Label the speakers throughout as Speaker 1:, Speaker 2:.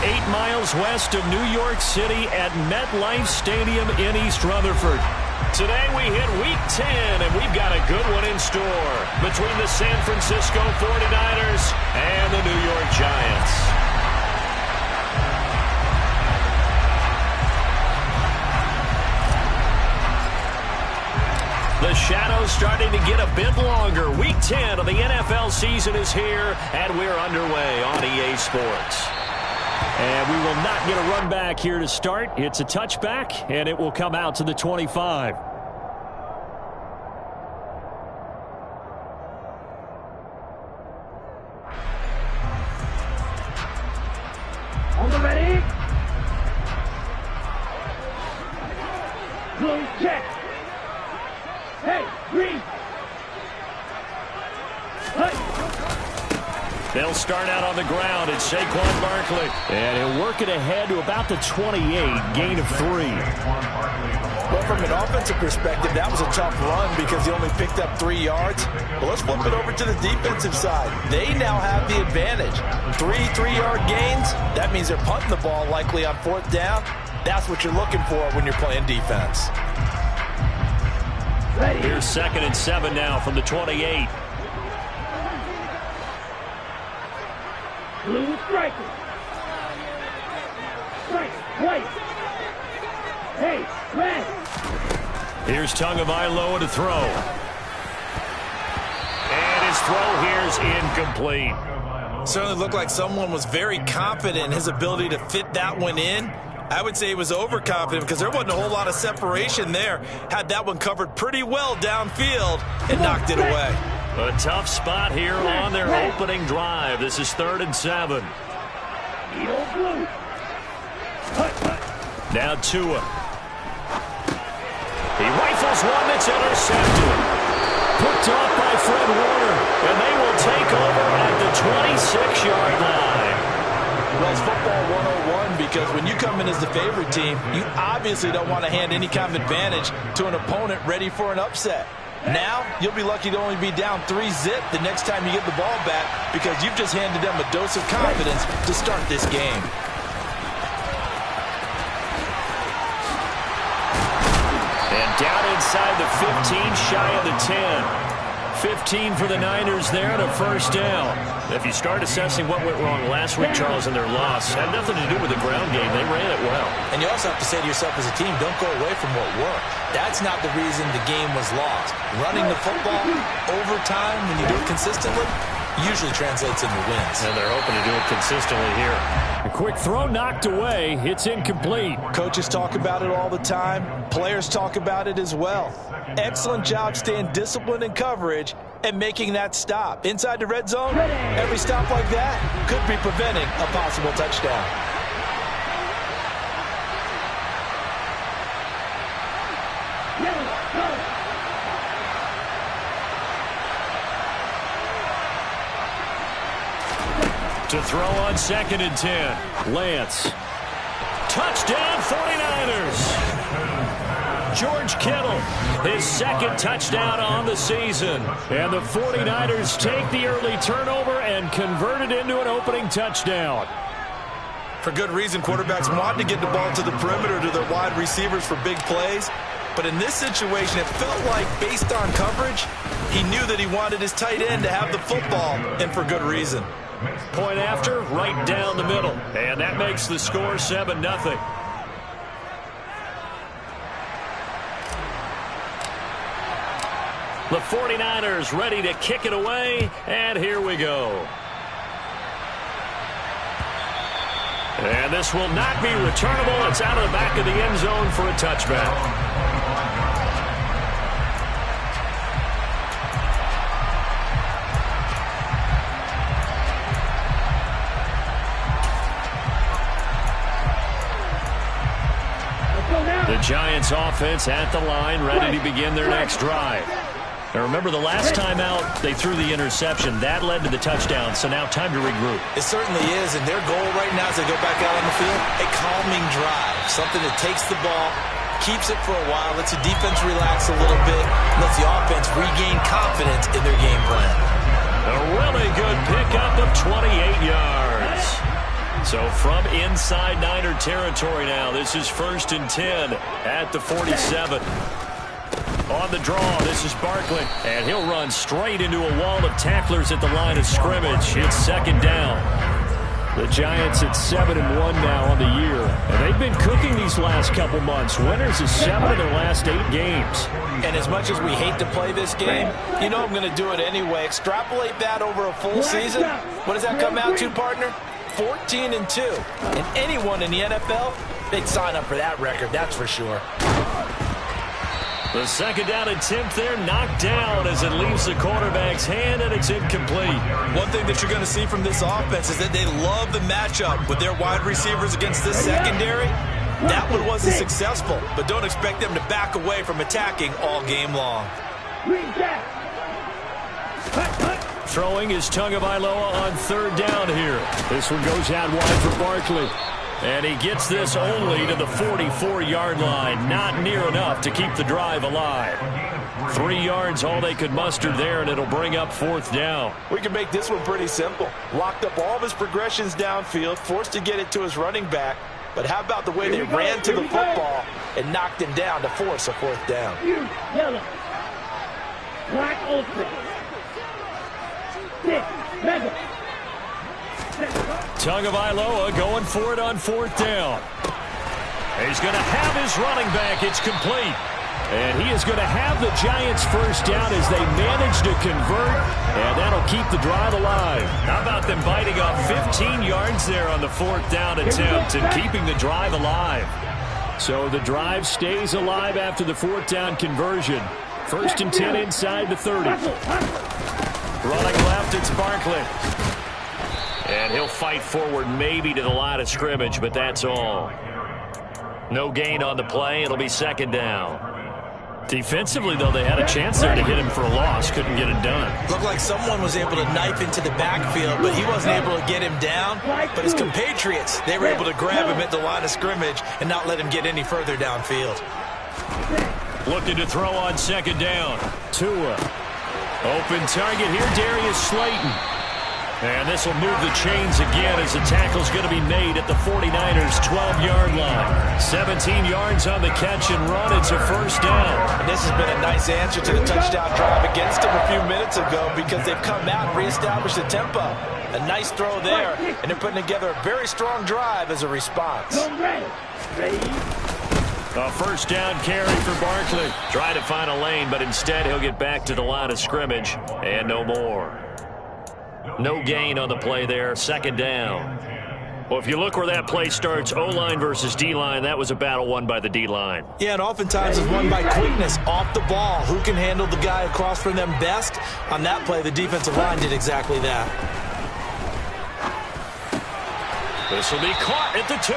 Speaker 1: 8 miles west of New York City at MetLife Stadium in East Rutherford. Today we hit Week 10, and we've got a good one in store between the San Francisco 49ers and the New York Giants. The shadow's starting to get a bit longer. Week 10 of the NFL season is here, and we're underway on EA Sports. And we will not get a run back here to start. It's a touchback, and it will come out to the 25.
Speaker 2: On the ready? Blue check. Hey, green.
Speaker 1: They'll start out on the ground. It's Saquon Barkley. And he'll work it ahead to about the 28, gain of 3.
Speaker 3: Well, from an offensive perspective, that was a tough run because he only picked up 3 yards. But let's flip it over to the defensive side. They now have the advantage. 3 3-yard gains. That means they're punting the ball likely on 4th down. That's what you're looking for when you're playing defense.
Speaker 1: Here's 2nd and 7 now from the 28.
Speaker 2: Blue striker. Strike, white. Hey, red.
Speaker 1: Here's Tagovailoa to throw. And his throw here's incomplete.
Speaker 3: Certainly looked like someone was very confident in his ability to fit that one in. I would say he was overconfident because there wasn't a whole lot of separation there. Had that one covered pretty well downfield and knocked it away.
Speaker 1: A tough spot here on their opening drive. This is 3rd and 7. Now Tua. He rifles one that's intercepted. Picked off by Fred Warner. And they will take over at the 26-yard line.
Speaker 3: Well, it's football 101 because when you come in as the favorite team, you obviously don't want to hand any kind of advantage to an opponent ready for an upset. Now, you'll be lucky to only be down 3-zip the next time you get the ball back because you've just handed them a dose of confidence to start this game.
Speaker 1: And down inside the 15, shy of the 10. 15 for the Niners there and a 1st down. If you start assessing what went wrong last week, Charles, in their loss, had nothing to do with the ground game. They ran it well.
Speaker 3: And you also have to say to yourself as a team, don't go away from what worked. That's not the reason the game was lost. Running the football over time, when you do it consistently, usually translates into wins.
Speaker 1: And they're hoping to do it consistently here. A quick throw knocked away. It's incomplete.
Speaker 3: Coaches talk about it all the time. Players talk about it as well. Excellent job staying disciplined in coverage and making that stop. Inside the red zone, every stop like that could be preventing a possible touchdown.
Speaker 1: To throw on 2nd and 10. Lance. Touchdown 49ers. George Kittle, his 2nd touchdown on the season. And the 49ers take the early turnover and convert it into an opening touchdown.
Speaker 3: For good reason, quarterbacks want to get the ball to the perimeter to their wide receivers for big plays. But in this situation, it felt like, based on coverage, he knew that he wanted his tight end to have the football, and for good reason.
Speaker 1: Point after, right down the middle. And that makes the score 7-0. The 49ers ready to kick it away, and here we go. And this will not be returnable. It's out of the back of the end zone for a touchback. The Giants offense at the line, ready to begin their next drive. Now remember, the last time out, they threw the interception. That led to the touchdown, so now time to regroup.
Speaker 3: It certainly is, and their goal right now as they go back out on the field, a calming drive, something that takes the ball, keeps it for a while, lets the defense relax a little bit, lets the offense regain confidence in their game plan.
Speaker 1: A really good pickup of 28 yards. So from inside Niner territory now, this is 1st and 10 at the 47. On the draw, this is Barkley, and he'll run straight into a wall of tacklers at the line of scrimmage. It's 2nd down. The Giants at 7-1 now on the year, and they've been cooking these last couple months. Winners of 7 of their last 8 games.
Speaker 3: And as much as we hate to play this game, you know I'm going to do it anyway. Extrapolate that over a full season. What does that come out to, partner? 14-2. And anyone in the NFL, they'd sign up for that record, that's for sure.
Speaker 1: The 2nd down attempt there knocked down as it leaves the quarterback's hand, and it's incomplete.
Speaker 3: One thing that you're going to see from this offense is that they love the matchup with their wide receivers against this secondary. That one wasn't successful, but don't expect them to back away from attacking all game long.
Speaker 1: Throwing is Tagovailoa on 3rd down here. This one goes out wide for Barkley. And he gets this only to the 44-yard line. Not near enough to keep the drive alive. 3 yards all they could muster there, and it'll bring up 4th down.
Speaker 3: We can make this one pretty simple. Locked up all of his progressions downfield, forced to get it to his running back. But how about the way they ran to the football and knocked him down to force a 4th down?
Speaker 2: Yellow. Black open. 6. Mega.
Speaker 1: Tagovailoa going for it on 4th down. He's going to have his running back. It's complete. And he is going to have the Giants' 1st down as they manage to convert, and that'll keep the drive alive. How about them biting off 15 yards there on the 4th down attempt and keeping the drive alive? So the drive stays alive after the 4th down conversion. 1st and 10 inside the 30. Running left, it's Barkley. And he'll fight forward maybe to the line of scrimmage, but that's all. No gain on the play. It'll be 2nd down. Defensively, though, they had a chance there to hit him for a loss. Couldn't get it done.
Speaker 3: Looked like someone was able to knife into the backfield, but he wasn't able to get him down. But his compatriots, they were able to grab him at the line of scrimmage and not let him get any further downfield.
Speaker 1: Looking to throw on 2nd down. Tua. Open target here, Darius Slayton. And this will move the chains again as the tackle's going to be made at the 49ers' 12-yard line. 17 yards on the catch and run. It's a 1st down.
Speaker 3: And this has been a nice answer to the touchdown drive against them a few minutes ago because they've come out and reestablished the tempo. A nice throw there, and they're putting together a very strong drive as a response.
Speaker 1: A 1st down carry for Barkley. Try to find a lane, but instead he'll get back to the line of scrimmage and no more. No gain on the play there. 2nd down. Well, if you look where that play starts, O-line versus D-line, that was a battle won by the D-line.
Speaker 3: Yeah, and oftentimes it's won by quickness off the ball. Who can handle the guy across from them best? On that play, the defensive line did exactly that.
Speaker 1: This will be caught at the 2.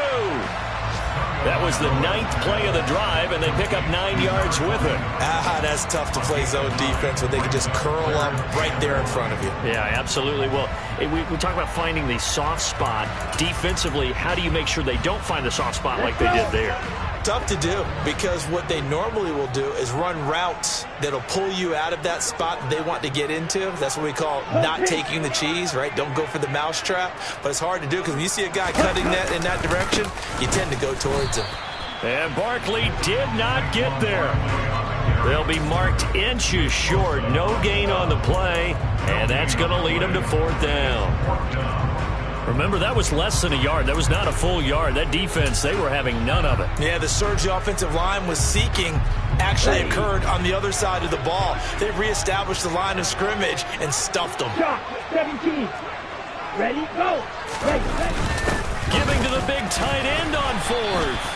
Speaker 1: That was the 9th play of the drive, and they pick up 9 yards with it.
Speaker 3: That's tough to play zone defense when they can just curl up right there in front of you.
Speaker 1: Yeah, absolutely. Well, we talk about finding the soft spot. Defensively, how do you make sure they don't find the soft spot like they did there?
Speaker 3: Tough to do because what they normally will do is run routes that'll pull you out of that spot they want to get into. That's what we call not taking the cheese, right? Don't go for the mousetrap. But it's hard to do because when you see a guy cutting that in that direction, you tend to go towards him.
Speaker 1: And Barkley did not get there. They'll be marked inches short. No gain on the play, and that's going to lead them to 4th down. Remember, that was less than a yard. That was not a full yard. That defense, they were having none of it.
Speaker 3: Yeah, the surge the offensive line was seeking actually occurred on the other side of the ball. They reestablished the line of scrimmage and stuffed them.
Speaker 2: 17. Ready, go. Ready.
Speaker 1: Giving to the big tight end on 4th.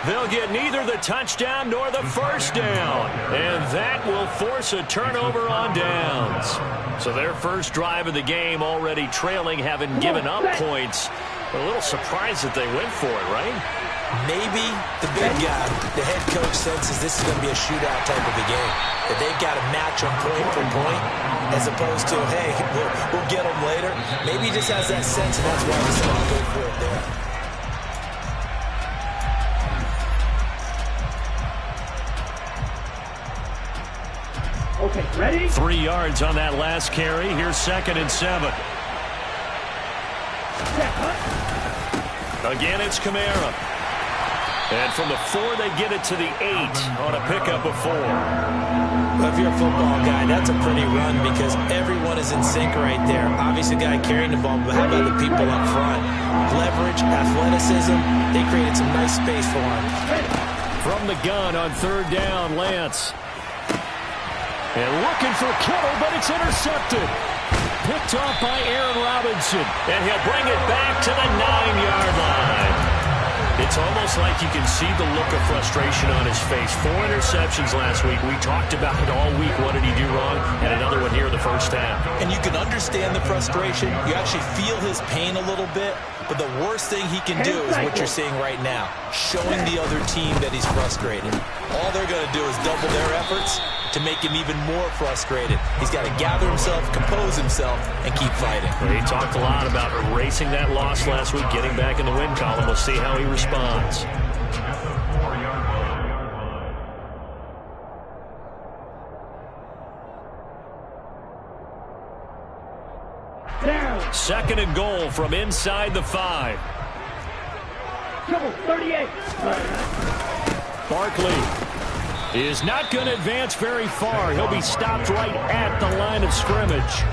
Speaker 1: They'll get neither the touchdown nor the 1st down. And that will force a turnover on downs. So their first drive of the game already trailing, having given up points. But a little surprised that they went for it, right?
Speaker 3: Maybe the big guy, the head coach, senses this is going to be a shootout type of a game. That they've got to match them point for point as opposed to, hey, we'll get them later. Maybe he just has that sense, and that's why he decided to go for it there.
Speaker 2: Okay, ready?
Speaker 1: 3 yards on that last carry. Here's 2nd and 7. Again, it's Kamara. And from the 4, they get it to the 8 on a pickup of 4.
Speaker 3: Well, if you're a football guy, that's a pretty run because everyone is in sync right there. Obviously, the guy carrying the ball, but how about the people up front? Leverage, athleticism, they created some nice space for him.
Speaker 1: From the gun on 3rd down, Lance. And looking for Kittle, but it's intercepted. Picked off by Aaron Robinson. And he'll bring it back to the 9-yard line. It's almost like you can see the look of frustration on his face. 4 interceptions last week. We talked about it all week. What did he do wrong? And another one here in the first half.
Speaker 3: And you can understand the frustration. You actually feel his pain a little bit. But the worst thing he can do is what you're seeing right now, showing the other team that he's frustrated. All they're going to do is double their efforts to make him even more frustrated. He's got to gather himself, compose himself, and keep fighting.
Speaker 1: Well, he talked a lot about erasing that loss last week, getting back in the win column. We'll see how he responds.
Speaker 2: Down.
Speaker 1: 2nd and goal from inside the 5.
Speaker 2: Trouble, 38.
Speaker 1: Barkley is not going to advance very far. He'll be stopped right at the line of scrimmage.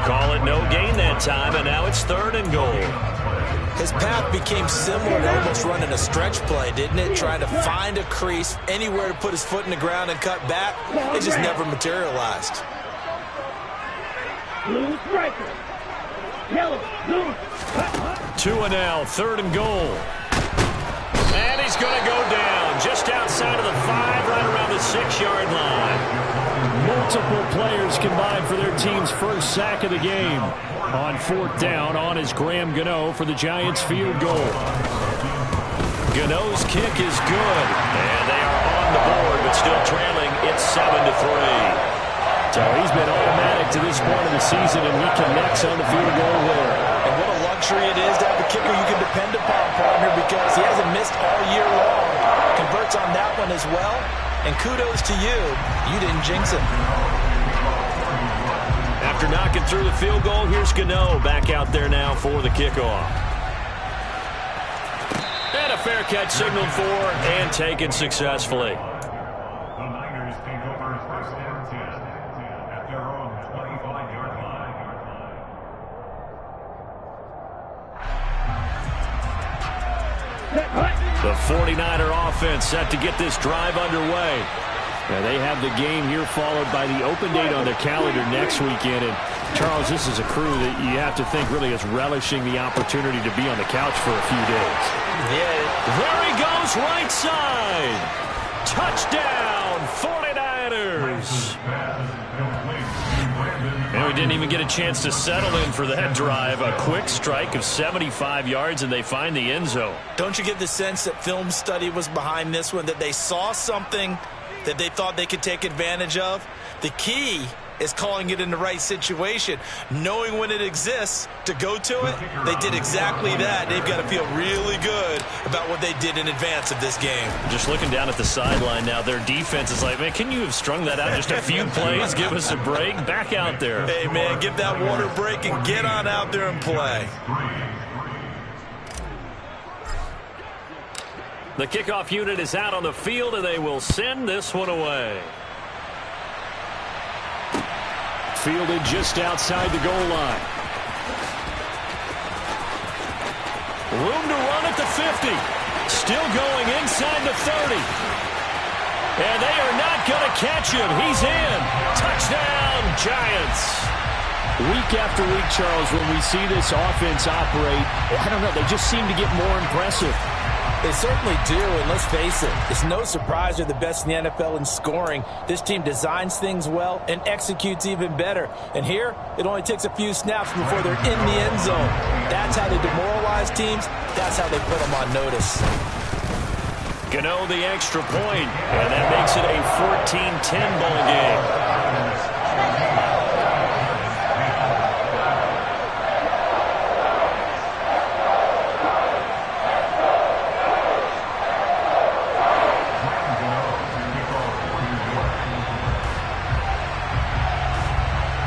Speaker 1: Call it no gain that time, and now it's 3rd and goal.
Speaker 3: His path became similar to almost running a stretch play, didn't it? Trying to find a crease, anywhere to put his foot in the ground and cut back. It just never materialized.
Speaker 2: Blue striker. Yellow, blue.
Speaker 1: 2 and now, 3rd and goal. And he's going to go down just outside of the 5, right around the 6-yard line. Multiple players combined for their team's first sack of the game. On 4th down, on is Graham Gano for the Giants field goal. Gano's kick is good. And they are on the board, but still trailing. It's 7-3. So he's been automatic to this point of the season, and he connects on the field goal there.
Speaker 3: And what a luxury it is to have a kicker you can depend upon, partner, because he hasn't missed all year long. Converts on that one as well. And kudos to you. You didn't jinx it.
Speaker 1: After knocking through the field goal, here's Gano back out there now for the kickoff. And a fair catch signaled for and taken successfully. The 49er offense set to get this drive underway. Now they have the game here followed by the open date on their calendar next weekend. And Charles, this is a crew that you have to think really is relishing the opportunity to be on the couch for a few days.
Speaker 3: Yeah.
Speaker 1: There he goes, right side. Touchdown, 49ers. And we didn't even get a chance to settle in for that drive. A quick strike of 75 yards, and they find the end zone.
Speaker 3: Don't you get the sense that film study was behind this one, that they saw something that they thought they could take advantage of? The key is calling it in the right situation, knowing when it exists to go to it. They did exactly that. They've got to feel really good about what they did in advance of this game.
Speaker 1: Just looking down at the sideline now, their defense is like, man, can you have strung that out just a few plays? Give us a break. Back out there.
Speaker 3: Hey, man, give that water break and get on out there and play.
Speaker 1: The kickoff unit is out on the field, and they will send this one away. Fielded just outside the goal line. Room to run at the 50. Still going inside the 30. And they are not going to catch him. He's in. Touchdown, Giants.
Speaker 4: Week after week, Charles, when we see this offense operate, I don't know, they just seem to get more impressive.
Speaker 3: They certainly do, and let's face it, it's no surprise they're the best in the NFL in scoring. This team designs things well and executes even better. And here, it only takes a few snaps before they're in the end zone. That's how they demoralize teams. That's how they put them on notice.
Speaker 1: Gano the extra point, and that makes it a 14-10 ball game.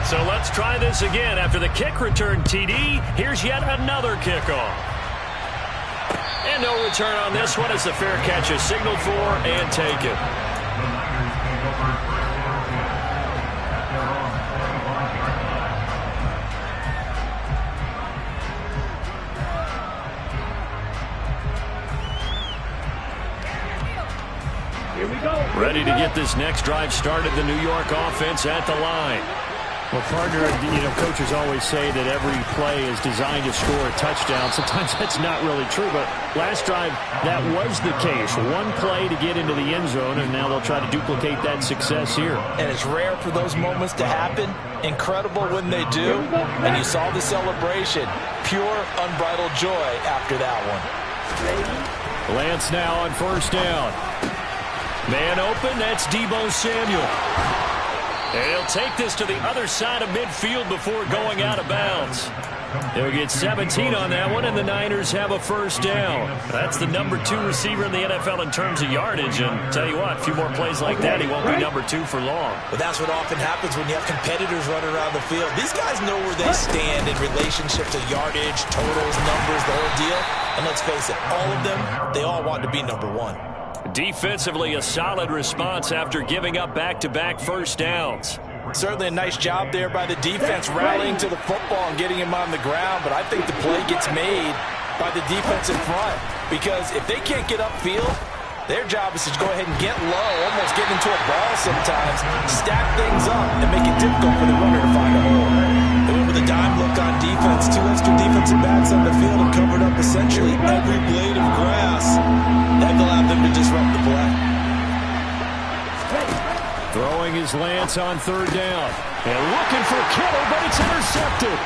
Speaker 1: So let's try this again. After the kick return TD, here's yet another kickoff. And no return on this one as the fair catch is signaled for and taken.
Speaker 2: Here we go.
Speaker 1: Ready to get this next drive started, the New York offense at the line.
Speaker 4: Well, partner, coaches always say that every play is designed to score a touchdown. Sometimes that's not really true, but last drive, that was the case. One play to get into the end zone, and now they'll try to duplicate that success here.
Speaker 3: And it's rare for those moments to happen. Incredible when they do. And you saw the celebration. Pure, unbridled joy after that one.
Speaker 1: Lance now on first down. Man open, that's Deebo Samuel. And he'll take this to the other side of midfield before going out of bounds. They'll get 17 on that one, and the Niners have a first down. That's the number 2 receiver in the NFL in terms of yardage. And tell you what, a few more plays like that, he won't be number 2 for long.
Speaker 3: But that's what often happens when you have competitors running around the field. These guys know where they stand in relationship to yardage, totals, numbers, the whole deal. And let's face it, all of them, they all want to be number 1.
Speaker 1: Defensively, a solid response after giving up back-to-back first downs.
Speaker 3: Certainly a nice job there by the defense rallying to the football and getting him on the ground, but I think the play gets made by the defense in front because if they can't get upfield, their job is to go ahead and get low, almost get into a ball sometimes, stack things up, and make it difficult for the runner to find a hole. They went with a dime look on defense, 2 extra defensive backs on the field and covered up essentially every blade of grass. That allowed them to disrupt the play.
Speaker 1: Throwing his Lance on third down. And looking for Kittle, but it's intercepted.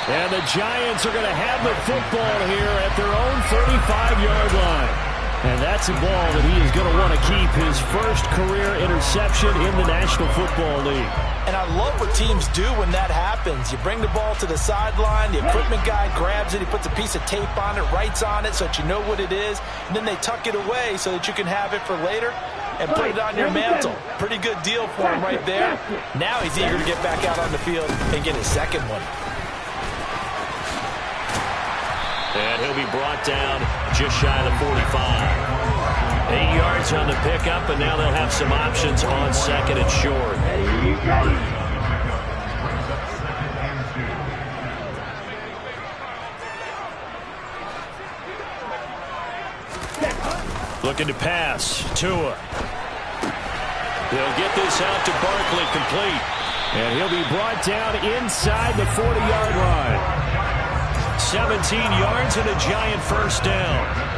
Speaker 1: And the Giants are going to have the football here at their own 35-yard line. And that's a ball that he is going to want to keep, his first career interception in the National Football League.
Speaker 3: And I love what teams do when that happens. You bring the ball to the sideline, the equipment guy grabs it, he puts a piece of tape on it, writes on it so that you know what it is, and then they tuck it away so that you can have it for later and put it on your mantle. Pretty good deal for him right there. Now he's eager to get back out on the field and get his second one.
Speaker 1: And he'll be brought down just shy of the 45. 8 yards on the pickup, and now they'll have some options on second and short. Looking to pass. Tua. They'll get this out to Barkley, complete.
Speaker 4: And he'll be brought down inside the 40-yard line.
Speaker 1: 17 yards and a Giant first down.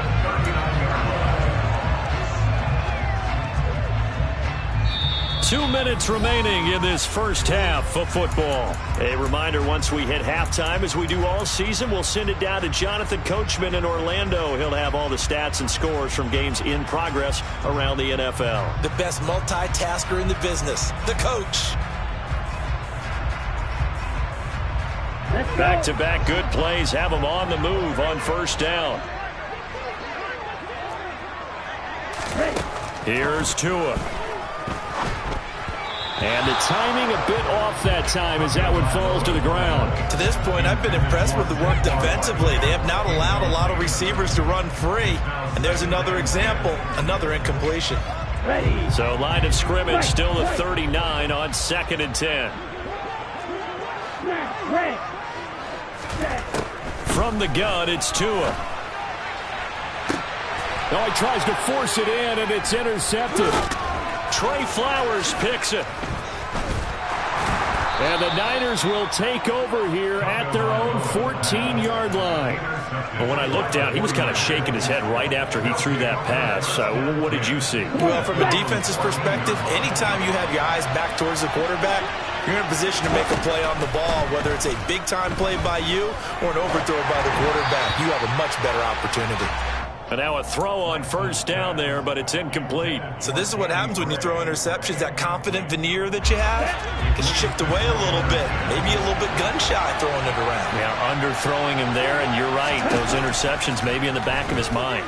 Speaker 1: Two minutes remaining in this first half of football. A reminder, once we hit halftime, as we do all season, we'll send it down to Jonathan Coachman in Orlando. He'll have all the stats and scores from games in progress around the NFL.
Speaker 3: The best multitasker in the business, the coach.
Speaker 1: Back-to-back good plays have them on the move on first down. Here's Tua. And the timing a bit off that time as that one falls to the ground.
Speaker 3: To this point, I've been impressed with the work defensively. They have not allowed a lot of receivers to run free. And there's another example, another incompletion.
Speaker 1: So line of scrimmage still the 39 on 2nd and 10. From the gun, it's Tua.
Speaker 4: Oh, he tries to force it in, and it's intercepted.
Speaker 1: Trey Flowers picks it.
Speaker 4: And the Niners will take over here at their own 14-yard line.
Speaker 1: But when I looked down, he was kind of shaking his head right after he threw that pass. What did you see?
Speaker 3: Well, from a defense's perspective, anytime you have your eyes back towards the quarterback, you're in a position to make a play on the ball, whether it's a big-time play by you or an overthrow by the quarterback. You have a much better opportunity.
Speaker 1: And now a throw on first down there, but it's incomplete.
Speaker 3: So this is what happens when you throw interceptions. That confident veneer that you have gets chipped away a little bit. Maybe a little bit gun-shy throwing it around.
Speaker 1: Yeah, underthrowing him there, and you're right. Those interceptions maybe in the back of his mind.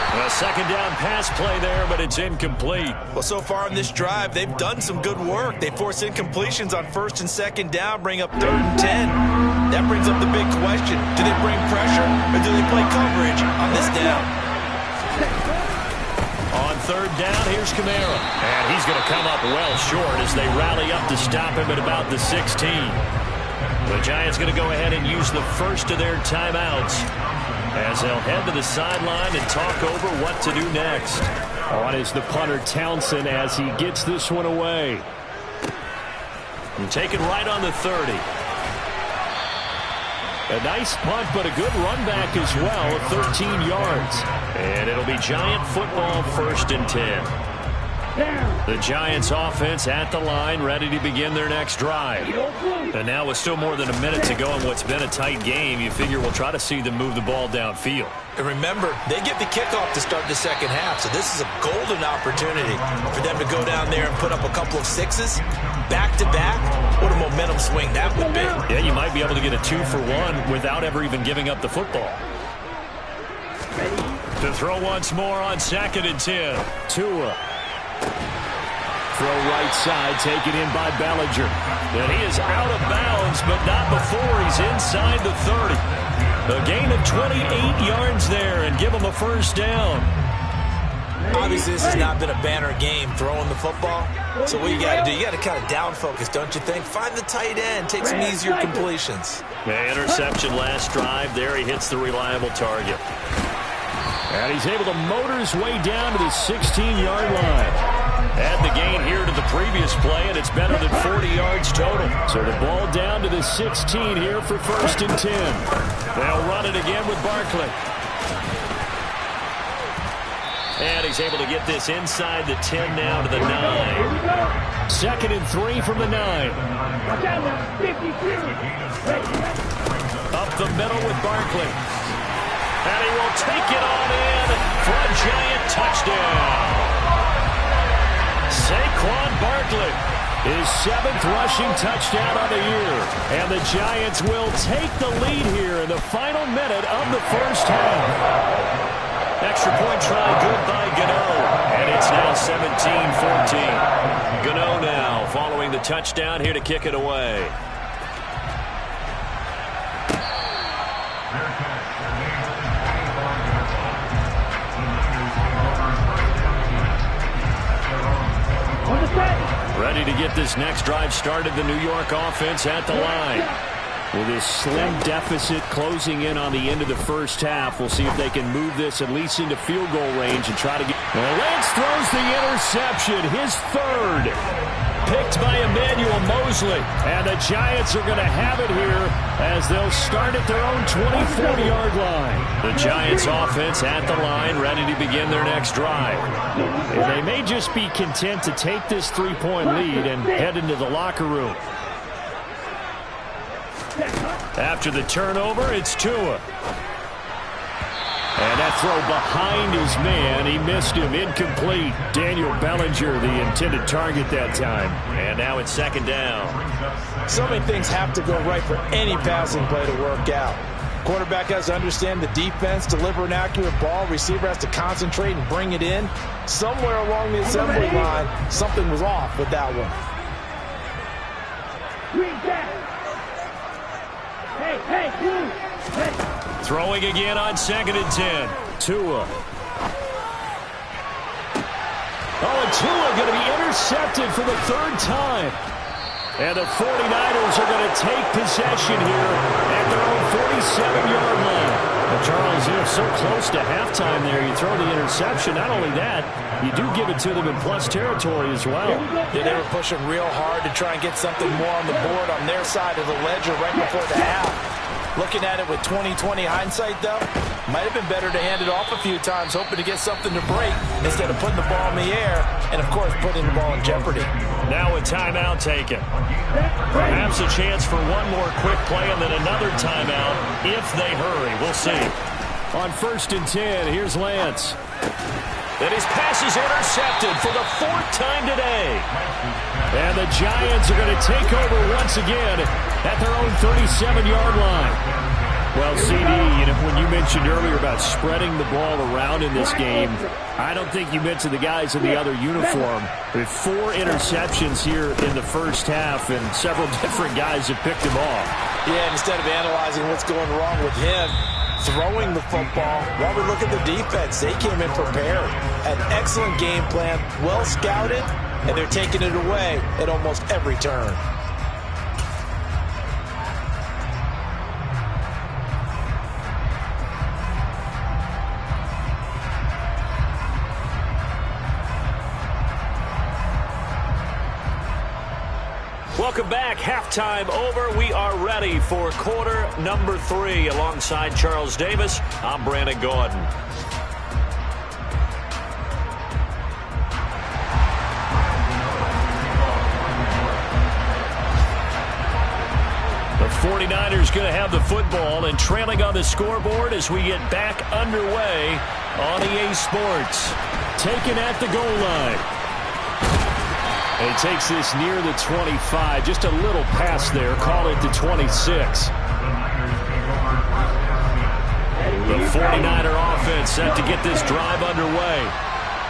Speaker 1: A second down pass play there, but it's incomplete.
Speaker 3: Well, so far on this drive, they've done some good work. They force incompletions on first and second down, bring up 3rd and 10. That brings up the big question. Do they bring pressure or do they play coverage on this down?
Speaker 1: On 3rd down, here's Kamara. And he's going to come up well short as they rally up to stop him at about the 16. The Giants going to go ahead and use the first of their timeouts as they'll head to the sideline and talk over what to do next.
Speaker 4: On is the punter, Townsend, as he gets this one away.
Speaker 1: And taken right on the 30.
Speaker 4: A nice punt, but a good run back as well, 13 yards.
Speaker 1: And it'll be Giant football, 1st and 10. The Giants offense at the line, ready to begin their next drive. And now with still more than a minute to go in what's been a tight game, you figure we'll try to see them move the ball downfield.
Speaker 3: And remember, they get the kickoff to start the second half, so this is a golden opportunity for them to go down there and put up a couple of sixes back-to-back. What a momentum swing that would be.
Speaker 1: Yeah, you might be able to get a 2-for-1 without ever even giving up the football. To throw once more on 2nd and 10.
Speaker 4: Tua. Throw right side, taken in by Bellinger.
Speaker 1: And he is out of bounds, but not before he's inside the 30. A gain of 28 yards there and give him a first down.
Speaker 3: Obviously, this has not been a banner game throwing the football. So what you got to do, you got to kind of down focus, don't you think? Find the tight end, take some easier completions.
Speaker 1: The interception last drive. There he hits the reliable target.
Speaker 4: And he's able to motor his way down to the 16-yard line.
Speaker 1: Add the gain here to the previous play, and it's better than 40 yards total.
Speaker 4: So the ball down to the 16 here for 1st and 10.
Speaker 1: They'll run it again with Barkley. And he's able to get this inside the 10 now to the 9.
Speaker 4: 2nd and 3 from the 9.
Speaker 1: Up the middle with Barkley. And he will take it on in for a Giant touchdown. Saquon Barkley,
Speaker 4: his 7th rushing touchdown on the year. And the Giants will take the lead here in the final minute of the first half.
Speaker 1: Extra point try good by Gano. And it's now 17-14. Gano now following the touchdown here to kick it away. Ready to get this next drive started, the New York offense at the line.
Speaker 4: With this slim deficit closing in on the end of the first half, we'll see if they can move this at least into field goal range and try to get... Well, Lance throws the interception, his 3rd. Picked by Emmanuel Mosley. And the Giants are going to have it here as they'll start at their own 24-yard line.
Speaker 1: The Giants offense at the line, ready to begin their next drive.
Speaker 4: And they may just be content to take this 3-point lead and head into the locker room.
Speaker 1: After the turnover, it's Tua.
Speaker 4: And that throw behind his man, he missed him, incomplete. Daniel Bellinger, the intended target that time.
Speaker 1: And now it's 2nd down.
Speaker 3: So many things have to go right for any passing play to work out. Quarterback has to understand the defense, deliver an accurate ball. Receiver has to concentrate and bring it in. Somewhere along the assembly line, something was off with that one.
Speaker 1: Throwing again on 2nd and 10.
Speaker 4: Tua. Oh, and Tua going to be intercepted for the 3rd time. And the 49ers are going to take possession here at their own 47-yard line. But Charles, you're so close to halftime there. You throw the interception. Not only that, you do give it to them in plus territory as well.
Speaker 3: Yeah, they were pushing real hard to try and get something more on the board on their side of the ledger right before the half. Looking at it with 20/20 hindsight, though, might have been better to hand it off a few times, hoping to get something to break instead of putting the ball in the air and, of course, putting the ball in jeopardy.
Speaker 1: Now a timeout taken. Perhaps a chance for one more quick play and then another timeout if they hurry. We'll see.
Speaker 4: On 1st and 10, here's Lance.
Speaker 1: And his pass is intercepted for the 4th time today.
Speaker 4: And the Giants are going to take over once again at their own 37-yard line. Well, CD, when you mentioned earlier about spreading the ball around in this game, I don't think you mentioned the guys in the other uniform. With 4 interceptions here in the first half, and several different guys have picked him off.
Speaker 3: Yeah, and instead of analyzing what's going wrong with him, throwing the football, while we look at the defense, they came in prepared. An excellent game plan, well scouted, and they're taking it away at almost every turn.
Speaker 1: Welcome back. Halftime over. We are ready for quarter number 3. Alongside Charles Davis, I'm Brandon Gaudin. The 49ers going to have the football and trailing on the scoreboard as we get back underway on EA Sports. Taken at the goal line. And he takes this near the 25. Just a little pass there. Call it the 26. The 49er offense set to get this drive underway.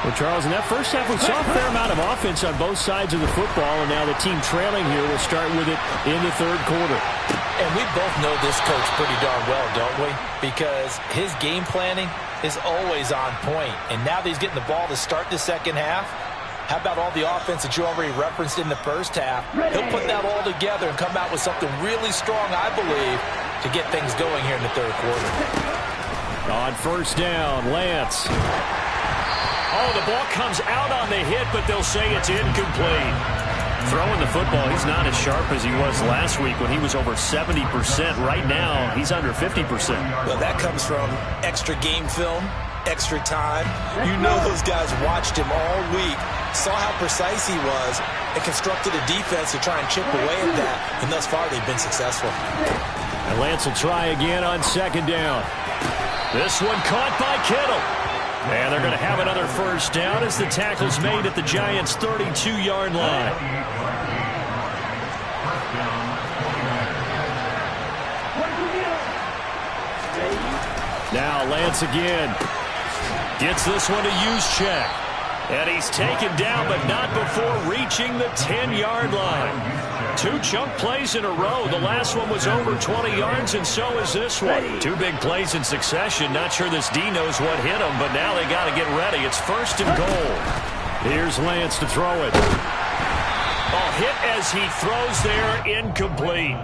Speaker 1: Well, Charles, in that first half, we saw a fair amount of offense on both sides of the football, and now the team trailing here will start with it in the third quarter.
Speaker 3: And we both know this coach pretty darn well, don't we? Because his game planning is always on point. And now that he's getting the ball to start the second half, how about all the offense that you already referenced in the first half? He'll put that all together and come out with something really strong, I believe, to get things going here in the third quarter.
Speaker 1: On first down, Lance. Oh, the ball comes out on the hit, but they'll say it's incomplete. Throwing the football, he's not as sharp as he was last week when he was over 70%. Right now, he's under 50%.
Speaker 3: Well, that comes from extra game film, extra time. You know those guys watched him all week, saw how precise he was, and constructed a defense to try and chip away at that. And thus far, they've been successful.
Speaker 1: And Lance will try again on second down. This one caught by Kittle. And they're going to have another first down as the tackle's made at the Giants' 32-yard line. Now Lance again. Gets this one to Juszczyk. And he's taken down, but not before reaching the 10-yard line. 2 chunk plays in a row. The last one was over 20 yards, and so is this one. 2 big plays in succession. Not sure this D knows what hit him, but now they got to get ready. It's first and goal. Here's Lance to throw it. Oh, hit as he throws there, incomplete.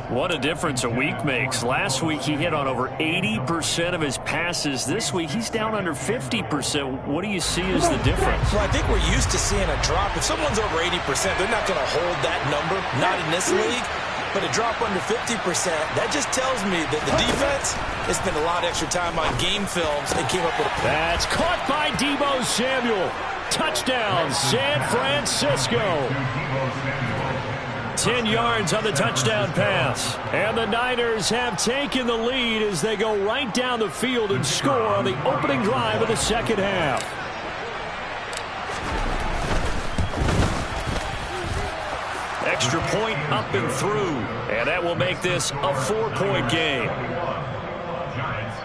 Speaker 1: What a difference a week makes. Last week he hit on over 80% of his passes. This week he's down under 50%. What do you see as the difference?
Speaker 3: Well, I think we're used to seeing a drop. If someone's over 80%, they're not going to hold that number, not in this league. But a drop under 50%, that just tells me that the defense has spent a lot of extra time on game films and came up with a...
Speaker 1: That's caught by Deebo Samuel. Touchdown, San Francisco. 10 yards on the touchdown pass. And the Niners have taken the lead as they go right down the field and score on the opening drive of the second half. Extra point up and through. And that will make this a 4-point game.
Speaker 5: Giants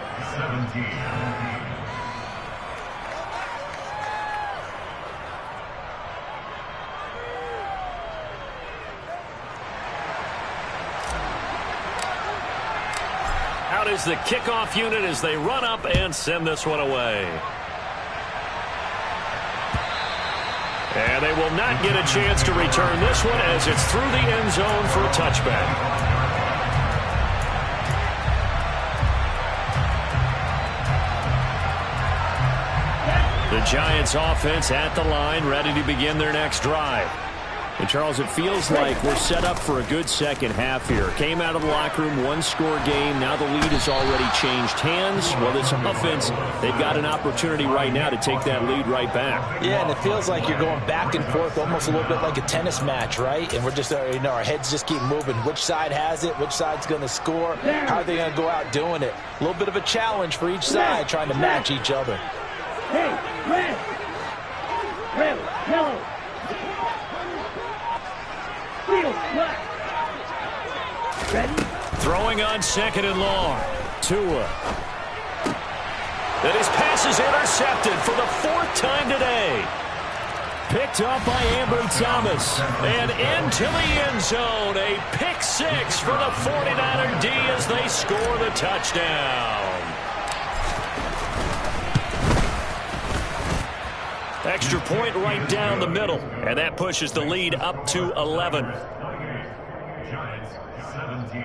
Speaker 5: 17.
Speaker 1: Out is the kickoff unit as they run up and send this one away. And they will not get a chance to return this one as it's through the end zone for a touchback. The Giants offense at the line, ready to begin their next drive. And, Charles, it feels like we're set up for a good second half here. Came out of the locker room, 1-score game. Now the lead has already changed hands. Well, this offense, they've got an opportunity right now to take that lead right back.
Speaker 3: Yeah, and it feels like you're going back and forth almost a little bit like a tennis match, right? And we're just, our heads just keep moving. Which side has it? Which side's going to score? How are they going to go out doing it? A little bit of a challenge for each side, trying to match each other.
Speaker 2: Hey, red, yellow.
Speaker 1: Throwing on 2nd and long. Tua. And his pass is intercepted for the 4th time today. Picked up by Ambry Thomas. And into the end zone. A pick 6 for the 49er D as they score the touchdown. Extra point right down the middle. And that pushes the lead up to 11.
Speaker 5: Giants 17.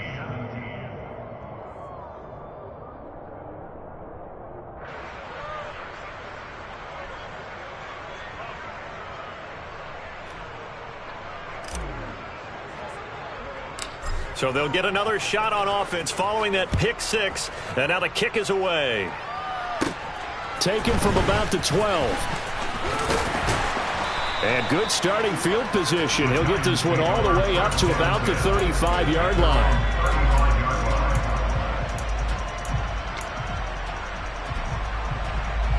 Speaker 1: So they'll get another shot on offense following that pick 6. And now the kick is away.
Speaker 4: Taken from about the 12. And good starting field position. He'll get this one all the way up to about the 35-yard line.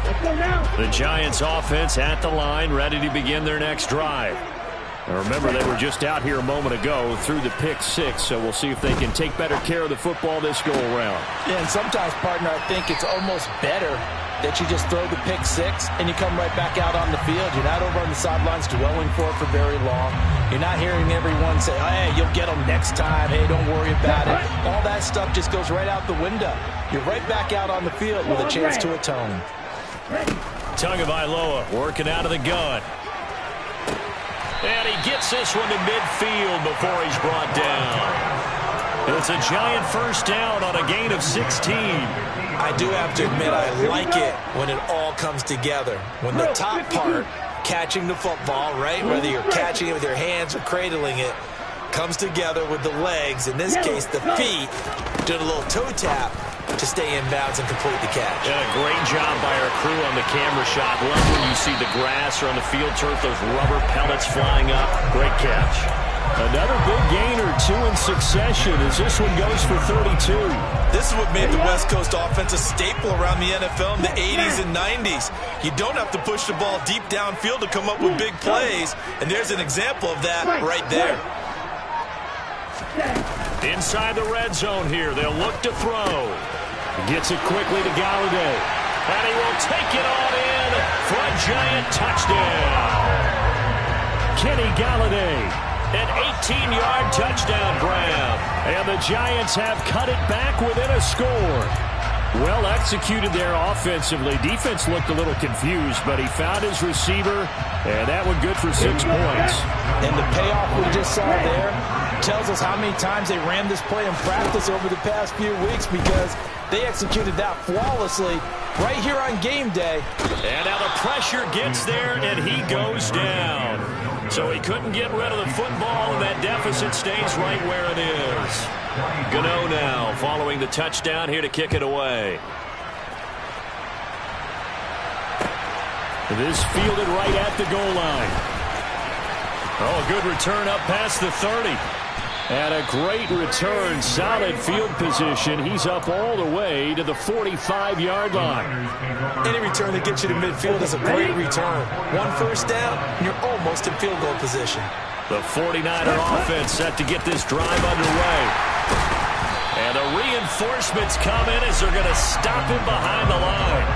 Speaker 2: Let's go now.
Speaker 1: The Giants offense at the line, ready to begin their next drive. Now remember, they were just out here a moment ago through the pick 6, so we'll see if they can take better care of the football this go-around.
Speaker 3: Yeah, and sometimes, partner, I think it's almost better that you just throw the pick 6 and you come right back out on the field. You're not over on the sidelines dwelling for it for very long. You're not hearing everyone say, hey, you'll get them next time. Hey, don't worry about it. All that stuff just goes right out the window. You're right back out on the field with a chance to atone.
Speaker 1: Tagovailoa working out of the gun. And he gets this one to midfield before he's brought down. It's a Giant first down on a gain of 16.
Speaker 3: I do have to admit, I like it when it all comes together. When the top part, catching the football, right, whether you're catching it with your hands or cradling it, comes together with the legs, in this case the feet, doing a little toe tap to stay in bounds and complete the catch.
Speaker 1: And a great job by our crew on the camera shot. Love when you see the grass or on the field turf, those rubber pellets flying up. Great catch.
Speaker 4: Another big gain or 2 in succession as this one goes for 32.
Speaker 3: This is what made the West Coast offense a staple around the NFL in the 80s and 90s. You don't have to push the ball deep downfield to come up with big plays, and there's an example of that right there.
Speaker 1: Inside the red zone here, they'll look to throw.
Speaker 4: Gets it quickly to Galladay.
Speaker 1: And he will take it on in for a Giant touchdown.
Speaker 4: Kenny Galladay.
Speaker 1: An 18-yard touchdown grab.
Speaker 4: And the Giants have cut it back within a score. Well executed there offensively. Defense looked a little confused, but he found his receiver, and that one good for 6 points.
Speaker 3: And the payoff we just saw there tells us how many times they ran this play in practice over the past few weeks, because they executed that flawlessly right here on game day.
Speaker 1: And now the pressure gets there, and he goes down. So he couldn't get rid of the football, and that deficit stays right where it is. Gano now following the touchdown here to kick it away.
Speaker 4: This fielded right at the goal line.
Speaker 1: Oh, a good return up past the 30.
Speaker 4: And a great return, solid field position. He's up all the way to the 45-yard line.
Speaker 3: Any return that gets you to midfield is a great return. 1 first down, and you're almost in field goal position.
Speaker 1: The 49er offense set to get this drive underway. And the reinforcements come in as they're going to stop him behind the line.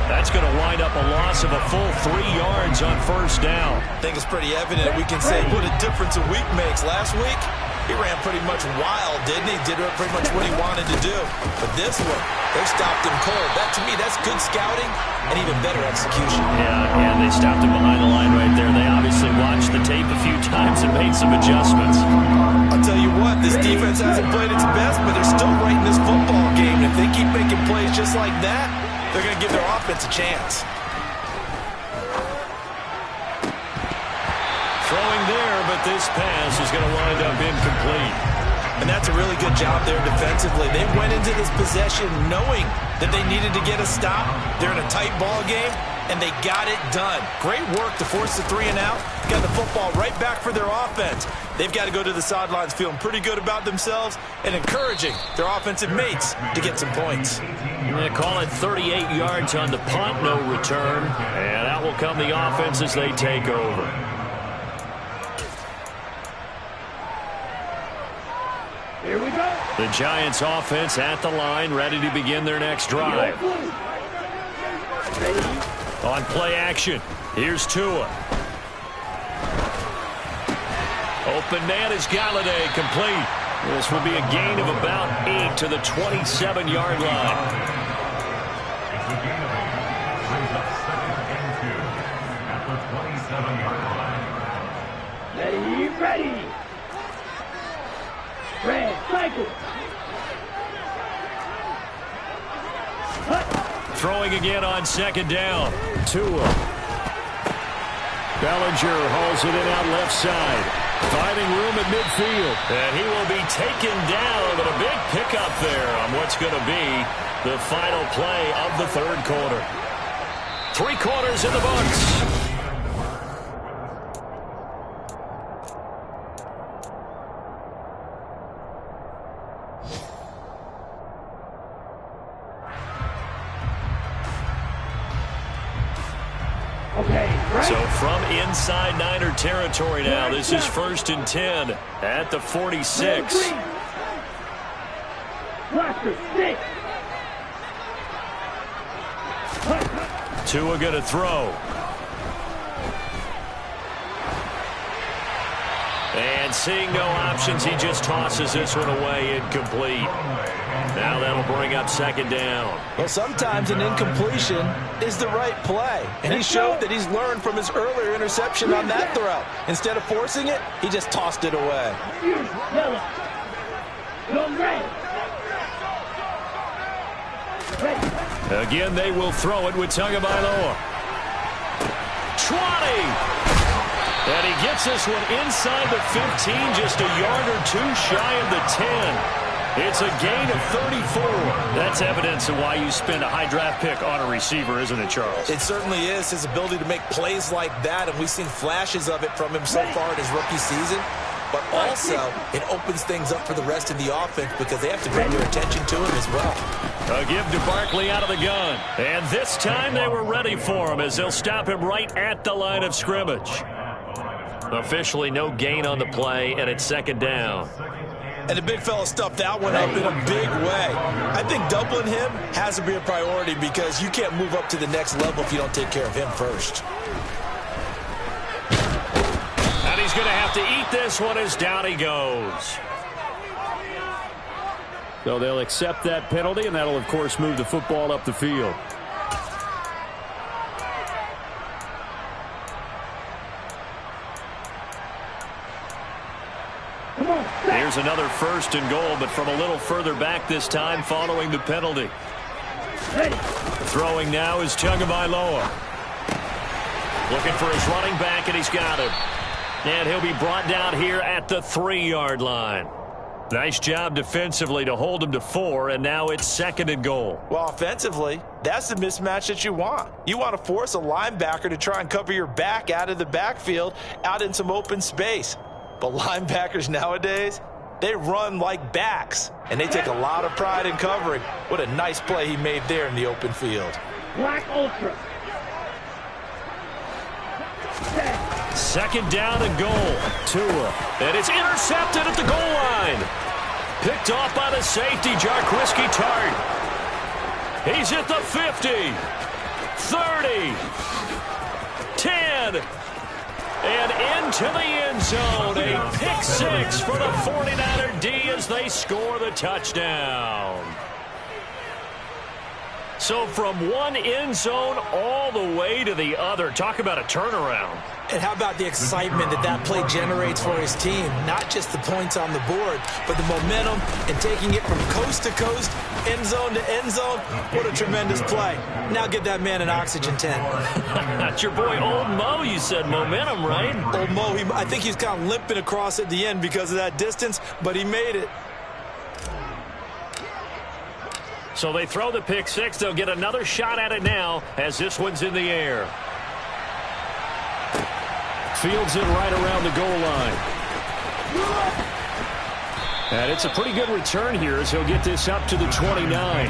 Speaker 1: That's going to wind up a loss of a full 3 yards on first down.
Speaker 3: I think it's pretty evident we can say what a difference a week makes. Last week, he ran pretty much wild, didn't he? Did pretty much what he wanted to do. But this one, they stopped him cold. That, to me, that's good scouting and even better execution.
Speaker 1: Yeah, and they stopped him behind the line right there. They obviously watched the tape a few times and made some adjustments.
Speaker 3: I'll tell you what, this defense hasn't played its best, but they're still right in this football game. If they keep making plays just like that, they're going to give their offense a chance.
Speaker 1: Throwing there, but this pass is going to wind up incomplete.
Speaker 3: And that's a really good job there defensively. They went into this possession knowing that they needed to get a stop. They're in a tight ball game, and they got it done. Great work to force the 3 and out. Got the football right back for their offense. They've got to go to the sidelines feeling pretty good about themselves and encouraging their offensive mates to get some points.
Speaker 1: They call it 38 yards on the punt, no return. And out will come the offense as they take over.
Speaker 2: Here we go.
Speaker 1: The Giants offense at the line, ready to begin their next drive. On play action, here's Tua. Open man is Galladay, complete. This will be a gain of about 8 to the 27-yard line.
Speaker 5: It's a gain of 8. Brings up 2nd and 2 at the 27-yard line.
Speaker 2: Ready. Red, cycle.
Speaker 1: Throwing again on 2nd down. Tua. Bellinger hauls it in out left side. Finding room at midfield. And he will be taken down, but a big pickup there on what's going to be the final play of the 3rd quarter. 3 quarters in the books. So from inside Niner territory now, this is 1st and 10 at the 46. Tua going to throw. And seeing no options, he just tosses this one away, incomplete. Now that'll bring up 2nd down.
Speaker 3: Well, sometimes an incompletion is the right play. And he showed that he's learned from his earlier interception on that throw. Instead of forcing it, he just tossed it away.
Speaker 1: Again, they will throw it with Tagovailoa. 20! And he gets this one inside the 15, just a yard or 2 shy of the 10. It's a gain of 34. That's evidence of why you spend a high draft pick on a receiver, isn't it, Charles?
Speaker 3: It certainly is, his ability to make plays like that, and we've seen flashes of it from him so far in his rookie season. But also, it opens things up for the rest of the offense because they have to bring their attention to him as well.
Speaker 1: A give to Barkley out of the gun. And this time they were ready for him as they'll stop him right at the line of scrimmage. Officially no gain on the play, and it's 2nd down.
Speaker 3: And the big fella stuffed that one up in a big way. I think doubling him has to be a priority because you can't move up to the next level if you don't take care of him first.
Speaker 1: And he's going to have to eat this one as down he goes.
Speaker 4: So they'll accept that penalty, and that'll, of course, move the football up the field.
Speaker 1: Here's another 1st and goal, but from a little further back this time following the penalty. Throwing now is Tagovailoa. Looking for his running back, and he's got him. And he'll be brought down here at the 3-yard line. Nice job defensively to hold him to 4, and now it's 2nd and goal.
Speaker 3: Well, offensively, that's the mismatch that you want. You want to force a linebacker to try and cover your back out of the backfield, out in some open space. But linebackers nowadays, they run like backs, and they take a lot of pride in covering. What a nice play he made there in the open field.
Speaker 2: Black Ultra.
Speaker 1: 2nd down and goal. Tua. And it's intercepted at the goal line. Picked off by the safety, Jarquiski Tart. He's at the 50. 30. 10. And into the end zone. A pick 6 for the 49er D as they score the touchdown. So from one end zone all the way to the other. Talk about a turnaround.
Speaker 3: And how about the excitement that play generates for his team? Not just the points on the board, but the momentum and taking it from coast to coast, end zone to end zone. What a tremendous play. Now get that man an oxygen tent.
Speaker 1: That's your boy Old Mo. You said momentum, right?
Speaker 3: Old Mo, I think he's kind of limping across at the end because of that distance, but he made it.
Speaker 1: So they throw the pick 6. They'll get another shot at it now as this one's in the air. Fields it right around the goal line. And it's a pretty good return here as he'll get this up to the 29.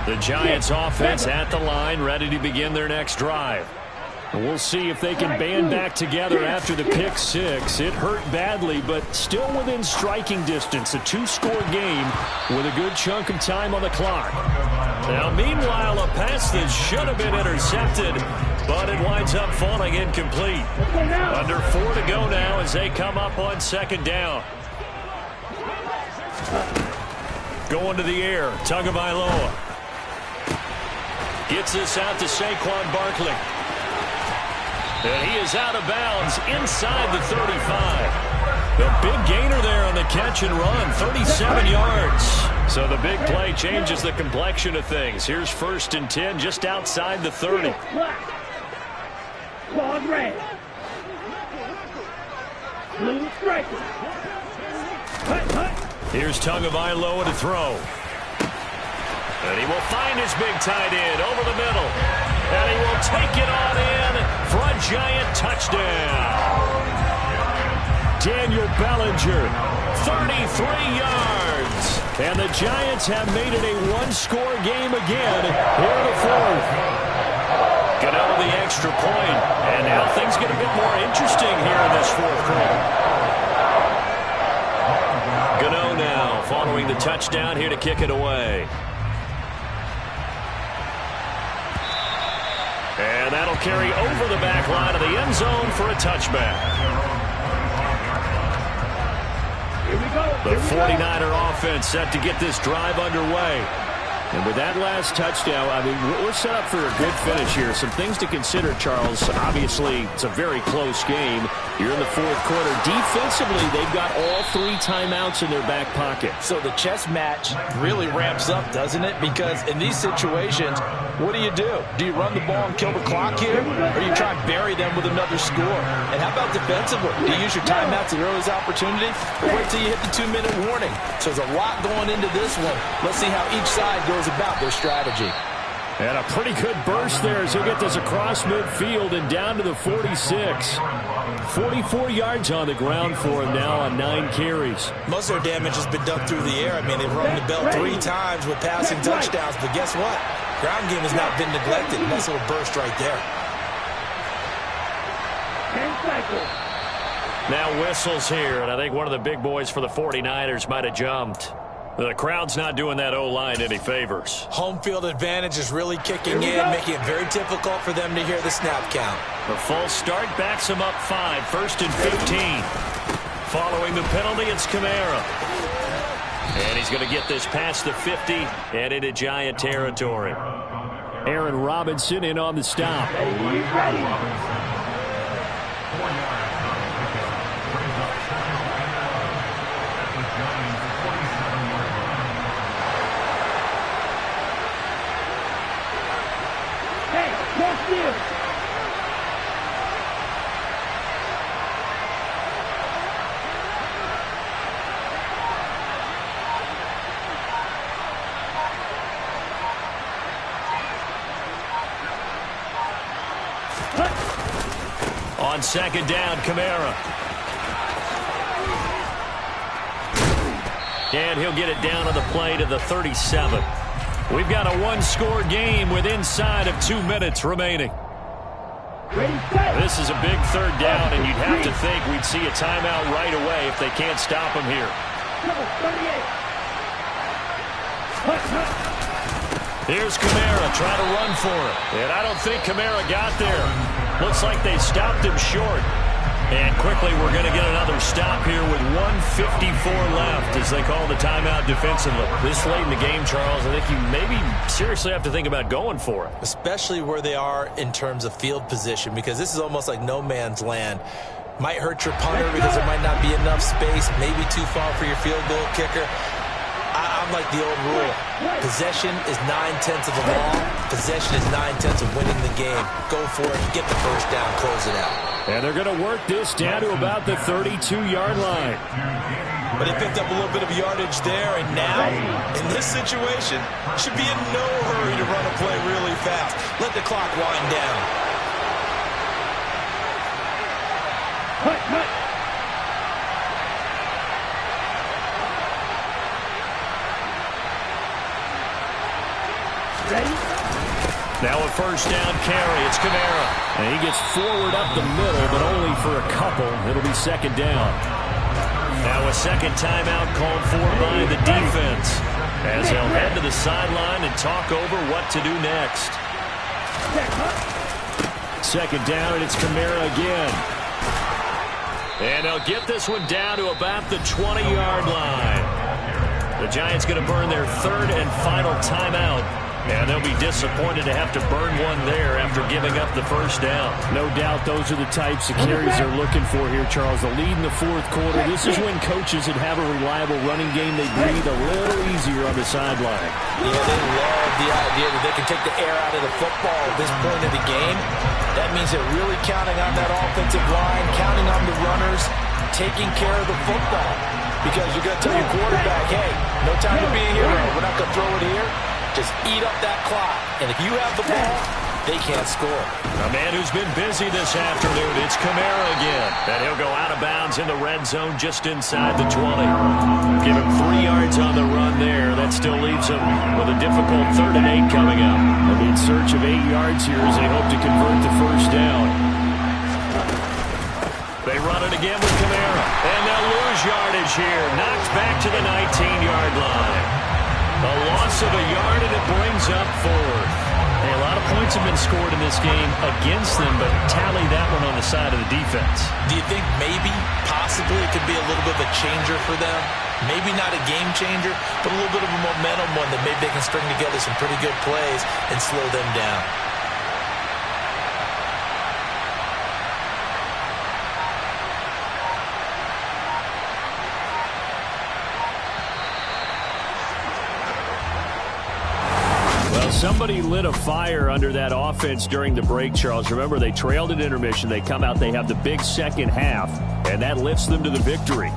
Speaker 1: The The Giants offense at the line, ready to begin their next drive. And we'll see if they can band back together after the pick six. It hurt badly, but still within striking distance. A two-score game with a good chunk of time on the clock. Now, meanwhile, a pass that should have been intercepted, but it winds up falling incomplete. Under 4 to go now as they come up on second down. Going to the air, Tagovailoa. Gets this out to Saquon Barkley. And he is out of bounds inside the 35. The big gainer there on the catch and run, 37 yards. So the big play changes the complexion of things. Here's 1st and 10 just outside the 30.
Speaker 2: Claude red. Blue striker.
Speaker 1: Here's Tagovailoa to throw. And he will find his big tight end over the middle. And he will take it on in for a Giant touchdown. Daniel Bellinger, 33 yards. And the Giants have made it a one-score game again here in the 4th. Gano the extra point. And now things get a bit more interesting here in this 4th quarter. Gano now following the touchdown here to kick it away. And that'll carry over the back line of the end zone for a touchback. The 49er offense set to get this drive underway. And with that last touchdown, I mean, we're set up for a good finish here. Some things to consider, Charles. Obviously, it's a very close game. You're in the 4th quarter. Defensively, they've got all 3 timeouts in their back pocket.
Speaker 3: So the chess match really ramps up, doesn't it? Because in these situations, what do? Do you run the ball and kill the clock here? Or do you try and bury them with another score? And how about defensively? Do you use your timeouts at the earliest opportunity? Or wait till you hit the 2-minute warning? So there's a lot going into this one. Let's see how each side goes about their strategy.
Speaker 1: And a pretty good burst there as he'll get this across midfield and down to the 46. 44 yards on the ground for him now on 9 carries.
Speaker 3: Most of their damage has been done through the air. I mean, they've rung the bell 3 times with passing touchdowns, but guess what? Ground game has not been neglected. Nice little burst right there.
Speaker 1: Now whistles here, and I think one of the big boys for the 49ers might have jumped. The crowd's not doing that O-line any favors.
Speaker 3: Home field advantage is really kicking in, making it very difficult for them to hear the snap count.
Speaker 1: The false start backs him up 5, 1st and 15. Following the penalty, it's Kamara. And he's going to get this past the 50 and into Giant territory. Aaron Robinson in on the stop. On second down, Kamara. And he'll get it down on the play to the 37. We've got a one-score game with inside of 2 minutes remaining. This is a big 3rd down, and you'd have to think we'd see a timeout right away if they can't stop him here. Here's Kamara trying to run for it. And I don't think Kamara got there. Looks like they stopped him short. And quickly we're going to get another stop here with 1:54 left as they call the timeout defensively. This late in the game, Charles, I think you maybe seriously have to think about going for it.
Speaker 3: Especially where they are in terms of field position, because this is almost like no man's land. Might hurt your punter because there might not be enough space, maybe too far for your field goal kicker. I'm like the old rule. Possession is 9/10 of the law. Possession is 9/10 of winning the game. Go for it, get the first down, close it out.
Speaker 1: And they're going to work this down to about the 32-yard line.
Speaker 3: But they picked up a little bit of yardage there, and now, in this situation, should be in no hurry to run a play really fast. Let the clock wind down.
Speaker 1: Now a first down carry. It's Kamara.
Speaker 4: And he gets forward up the middle, but only for a couple. It'll be second down.
Speaker 1: Now a second timeout called for by the defense, as they'll head to the sideline and talk over what to do next.
Speaker 4: Second down, and it's Kamara again.
Speaker 1: And they'll get this one down to about the 20-yard line. The Giants going to burn their third and final timeout. And they'll be disappointed to have to burn one there after giving up the first down.
Speaker 4: No doubt those are the types of carries they're looking for here, Charles. The lead in the fourth quarter. This is when coaches that have a reliable running game, they breathe a little easier on the sideline.
Speaker 3: Yeah, they love the idea that they can take the air out of the football at this point of the game. That means they're really counting on that offensive line, counting on the runners, taking care of the football. Because you're going to tell your quarterback, hey, no time to be a hero. We're not going to throw it here. Just eat up that clock. And if you have the ball, they can't score.
Speaker 1: A man who's been busy this afternoon, it's Kamara again. And he'll go out of bounds in the red zone just inside the 20. Give him 3 yards on the run there. That still leaves him with a difficult 3rd and 8 coming up.
Speaker 4: They'll be in search of 8 yards here as they hope to convert the first down.
Speaker 1: They run it again with Kamara. And they'll lose yardage here. Knocked back to the 19-yard line. A loss of a yard, and it brings up 4th.
Speaker 4: Hey, a lot of points have been scored in this game against them, but tally that one on the side of the defense.
Speaker 3: Do you think maybe, possibly, it could be a little bit of a changer for them? Maybe not a game changer, but a little bit of a momentum one that maybe they can string together some pretty good plays and slow them down.
Speaker 4: Somebody lit a fire under that offense during the break, Charles. Remember, they trailed at intermission. They come out, they have the big second half, and that lifts them to the victory.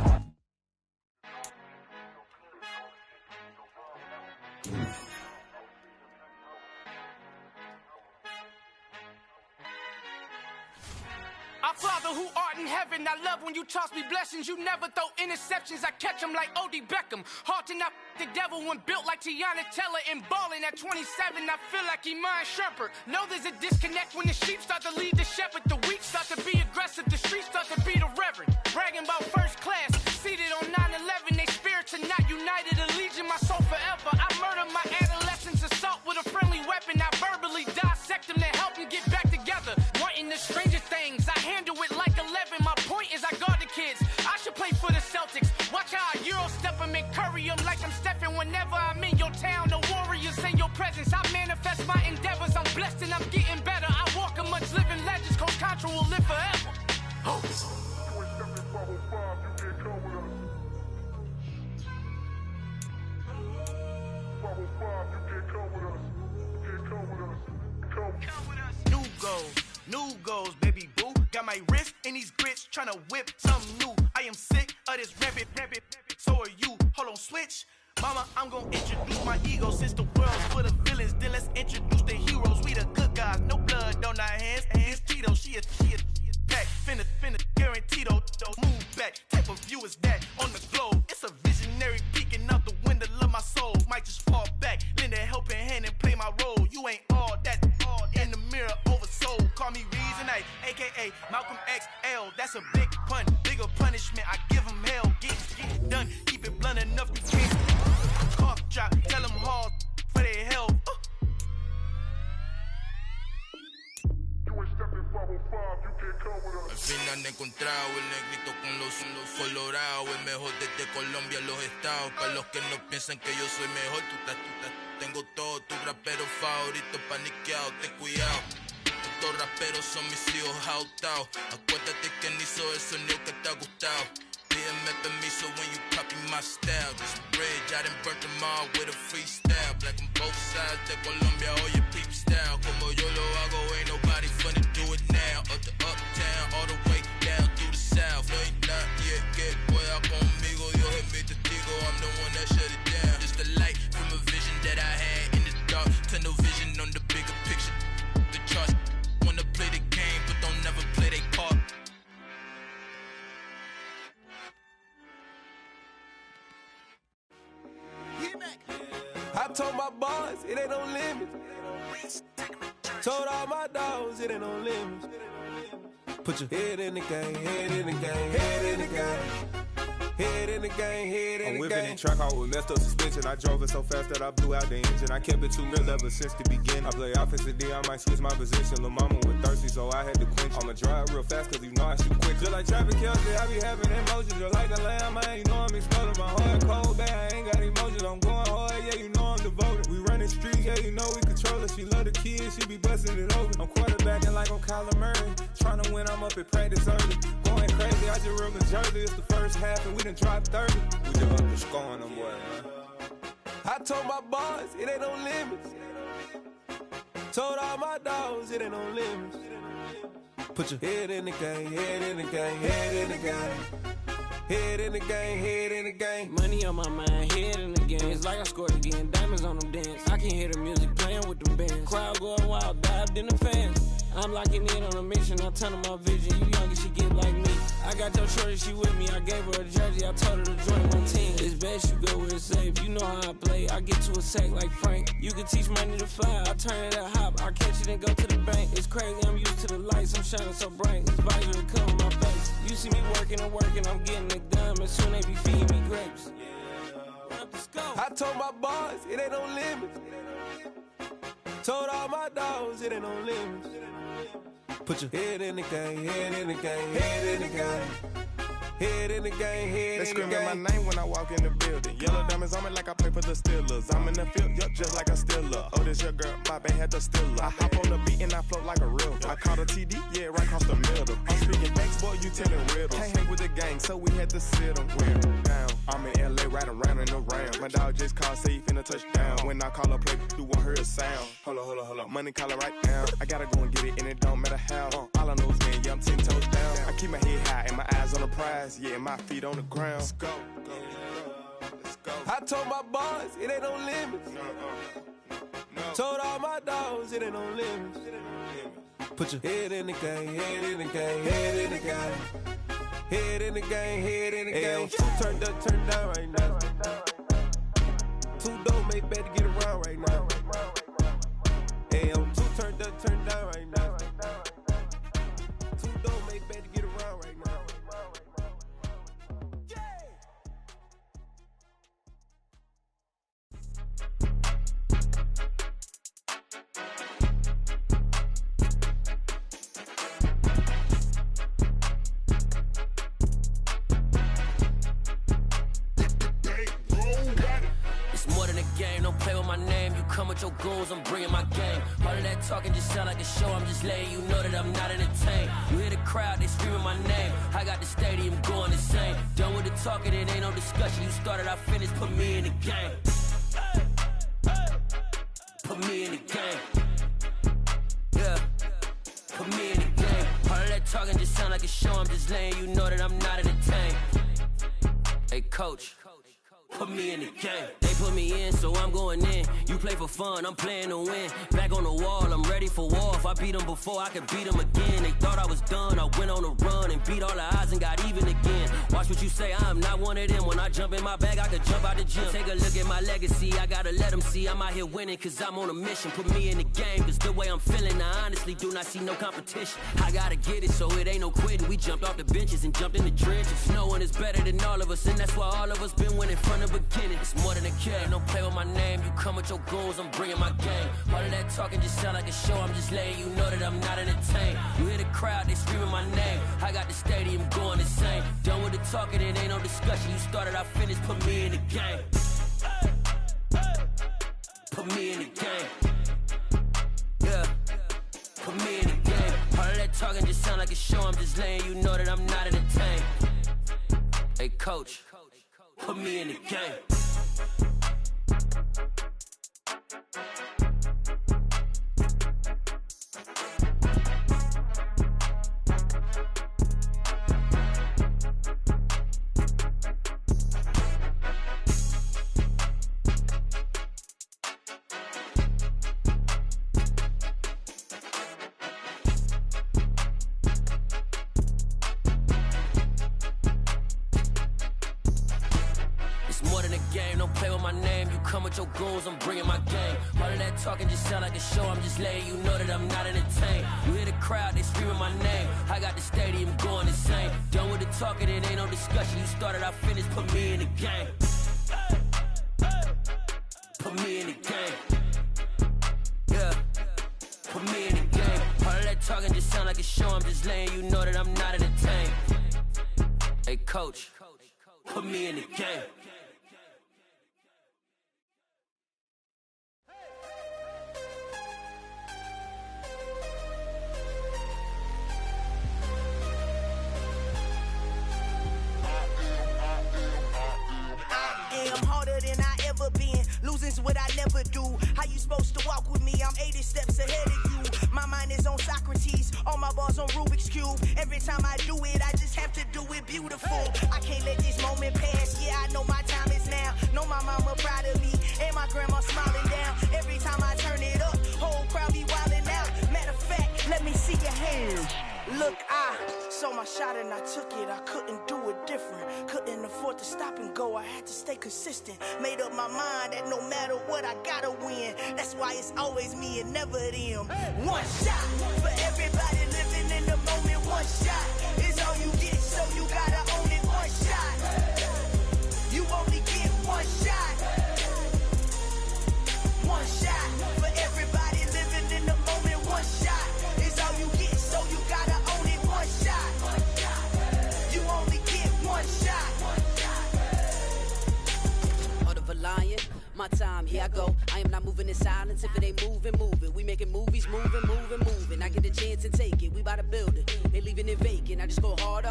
Speaker 6: Our Father who art in heaven, I love when you toss me blessings. You never throw interceptions. I catch them like O.D. Beckham. Hard to not the devil when built like Tiana Teller and balling at 27. I feel like Iman Shumpert. Know there's a disconnect when the sheep start to lead the shepherd. The weak start to be aggressive. The streets start to be the reverend. Bragging about first class. Seated on 9/11. They spirits are not united. Allegiant my soul forever. I murder my adolescence. Assault with a friendly weapon. I verbally dissect them to help them get back together. Wanting the stranger things. I handle it like 11. My point is I guard the kids. I should play for the Celtics. Watch how I Euro step them and curry them like I'm stepping. Whenever I'm in your town, the warriors in your presence. I manifest my endeavors. I'm blessed and I'm getting better. I walk amongst living legends. Coach Contra will live forever. Oh. New goals, baby boo. Got my wrist in these grits, tryna whip something new. I am sick of this rabbit. So are you. Hold on, switch. Mama, I'm gonna introduce my ego. Since the world's full of villains, then let's introduce the heroes. We the good guys, no blood on our hands. Hands Tito, she a pack. Finna, guaranteed, move back. Type of view is that on the globe? It's a visionary peeking out the window of my soul. Might just fall back, lend a helping hand and play my role. You ain't all that in the mirror oversold. Call me Reason A, a.k.a. Malcolm XL. That's a big pun, bigger punishment. I give him hell, get it done. Keep it blunt enough, you can't cough drop. Tell them hard for their health.
Speaker 7: Al fin han encontrado el negrito con los colorados, el mejor desde Colombia, los estados. Para los que no piensan que yo soy mejor, tengo todo, tu rapero favorito paniqueado, ten cuidado. Estos raperos son mis hijos adoptados. Acuérdate que ni hizo el sonido que te ha gustado. Pídeme permiso when you copy my style. This bridge, I done burnt them all with a freestyle. Black on both sides de Colombia, oye peep style. Como yo lo hago, ain't nobody finna do it now. Up to uptown, all the way down through the south. No ain't not yet, que pueda conmigo. Dios es mi testigo, I'm the one that shut it down. Just a light from a vision that I had in the dark. Tunnel vision on the bigger picture. The charts wanna play the game, but don't never play their part.
Speaker 8: I told my boys it ain't no limit. Told all my dogs it ain't no limits. Put your head in the game, head in the game, head in the game. Head in the game, head in the game.
Speaker 9: I'm whipping in track out with messed up suspension. I drove it so fast that I blew out the engine. I kept it too real ever since the beginning. I play offensive D, I might switch my position. Lil' mama was thirsty, so I had to quench. I'ma drive real fast, cause you know I shoot quick. Just like Travis Kelce, I be having emotions. Just like a lamb, man, you know I'm exploding. My heart cold, bad, I ain't got emotions. I'm going hard, yeah, you know I'm devoted. We running streets, yeah, you know we control it. She love the kids, she be busting it over. I'm quarterbacking like I'm Kyler Murray. Trying to win, I'm up at practice early. Going crazy, I just real the jersey. It's the first half, and we done dropped 30. We just up and scoring them, boy, man.
Speaker 8: I told my boys, it ain't no limits. Told all my dogs, it ain't no limits. Put your head in the game, head in the game, head in the game. Head in the game, head in the game.
Speaker 10: Money on my mind, head in the game. It's like I scored again, diamonds on them dance. I can hear the music playing with them bands. Crowd going wild, dived in the fans. I'm locking in on a mission, I tell her my vision. You young and she get like me. I got your shorty, she with me. I gave her a jersey, I told her to join my team. It's best you go where it's safe. You know how I play. I get to a sack like Frank. You can teach money to fly. I turn it at hop. I catch it and go to the bank. It's crazy, I'm used to the lights. I'm shining so bright. This visor to cover my face. You see me working and working. I'm getting it done. And soon they be feeding me grapes.
Speaker 8: I told my boys, it ain't no limits. Told all my dogs, it ain't no limits. Put your head in the game, head in the game, head in the game. Head in the game, head in the game.
Speaker 9: They screaming my name when I walk in the building. Yellow diamonds on me like I play for the Steelers. I'm in the field, yup, just like a Steeler. Oh, this your girl, my band had the Steeler. I hop on the beat and I float like a river. I caught a TD, yeah, right across the middle. I'm speaking thanks, boy, you telling riddles. Can't hang with the gang, so we had to sit them down. I'm in LA, riding around in the round. My dog just called, say he finna touchdown. When I call a play, you won't hear a sound. Hold up, money calling right now. I gotta go and get it, and it don't matter how. All I know is, man, yeah, I'm 10 toes down. I keep my head high and my eyes on the prize. Yeah, and my feet on the ground. Let's go. Let's go.
Speaker 8: I told my boys, it ain't no limits. Told all my dogs, it ain't no limits. Put your head in the game, head in the game, head in the game. Head in the game, head in the game. Two turned up, turned down right now. Two dope make better get around right now. Hey, I'm two turned up, turned down right now. Two dope make better get around right now.
Speaker 11: Come with your goons, I'm bringing my game. All of that talking just sound like a show. I'm just letting you know that I'm not entertained. You hear the crowd, they screaming my name. I got the stadium going insane. Done with the talking, it ain't no discussion. You started, I finished, put me in the game. Put me in the game. Yeah, put me in the game. All of that talking just sound like a show. I'm just letting you know that I'm not entertained. Hey, coach. Put me in the game. They put me in, so I'm going in. You play for fun, I'm playing to win. Back on the wall, I'm ready for war. If I beat them before, I could beat them again. They thought I was done, I went on a run and beat all the odds and got even again. Watch what you say, I'm not one of them. When I jump in my bag, I could jump out the gym. Take a look at my legacy, I gotta let them see I'm out here winning, cause I'm on a mission. Put me in the game, cause the way I'm feeling, I honestly do not see no competition. I gotta get it, so it ain't no quitting. We jumped off the benches and jumped in the trenches. No one is better than all of us, and that's why all of us been winning from the beginning. It's more than a kid, don't play with my name. You come with your goons, I'm bringing my game. All of that talking just sound like a show. I'm just letting you know that I'm not entertained. You hear the crowd, they screaming my name. I got the stadium going insane. Done with the talking, it ain't no discussion. You started, I finished, put me in the game. Put me in the game. Yeah, put me in the game. All of that talking just sound like a show. I'm just letting you know that I'm not entertained. Hey, coach. Put me in the game. in the game. Don't play with my name. You come with your goons, I'm bringing my game. All of that talking just sound like a show. I'm just letting you know that I'm not entertained. You hear the crowd, they screaming my name. I got the stadium going insane. Done with the talking, it ain't no discussion. You started, I finished, put me in the game. Put me in the game. Yeah. Put me in the game. All of that talking just sound like a show. I'm just letting you know that I'm not entertained. Hey, coach, put me in the game.
Speaker 12: I'm harder than I ever been. Losing's what I never do. How you supposed to walk with me? I'm 80 steps ahead of you. My mind is on Socrates. All my bars on Rubik's Cube. Every time I do it, I just have to do it beautiful. I can't let this moment pass. Yeah, I know my time is now. Know my mama proud of me. And my grandma smiling down. Every time I turn it up, whole crowd be wildin' out. Matter of fact, let me see your hands. Look, I saw my shot and I took it. I couldn't do it different. Couldn't afford to stop and go. I had to stay consistent. Made up my mind that no matter what, I gotta win. That's why it's always me and never them. One shot for everybody living in the moment. One shot is all you get, so you gotta own it. One shot. You only get one shot. One shot for everybody living in the moment. One shot is all you get, so you gotta own it. One shot. You only get one shot.
Speaker 13: Heart of a lion, my time, here I go. I am not moving in silence. If it ain't moving, moving. We making movies, moving. I get the chance and take it. We bout to build it. They leaving it vacant. I just go harder.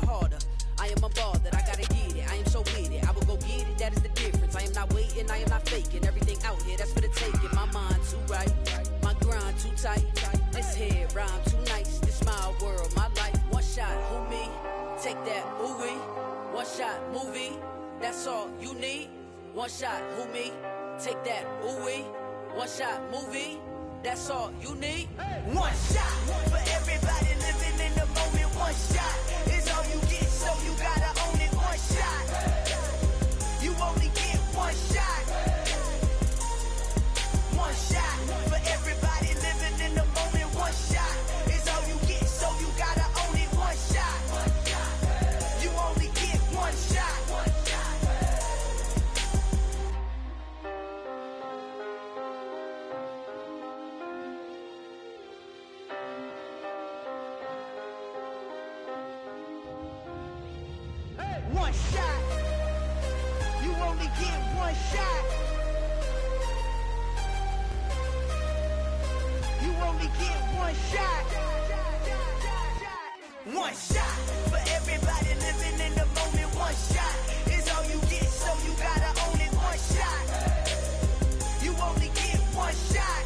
Speaker 13: I am a ball that I gotta get it. I am so with it. I will go get it. That is the difference. I am not waiting. I am not faking. Everything out here, that's for the taking. My mind too right. My grind too tight. This head rhyme too nice. This my world, my life. One shot, who me? Take that, ooh wee. One shot, movie. That's all you need. One shot, who me? Take that, ooh wee. One shot, movie. That's all you need.
Speaker 12: One shot for everybody living in the moment. One shot is all you get, so you gotta own it. One shot. You only get one shot. One shot for everybody living in the moment. One shot is all you get, so you gotta own it. One shot. You only get one shot. One shot. You only get one shot. You only get one shot. One shot for everybody living in the moment. One shot is all you get, so you gotta own it. One shot. You only get one shot.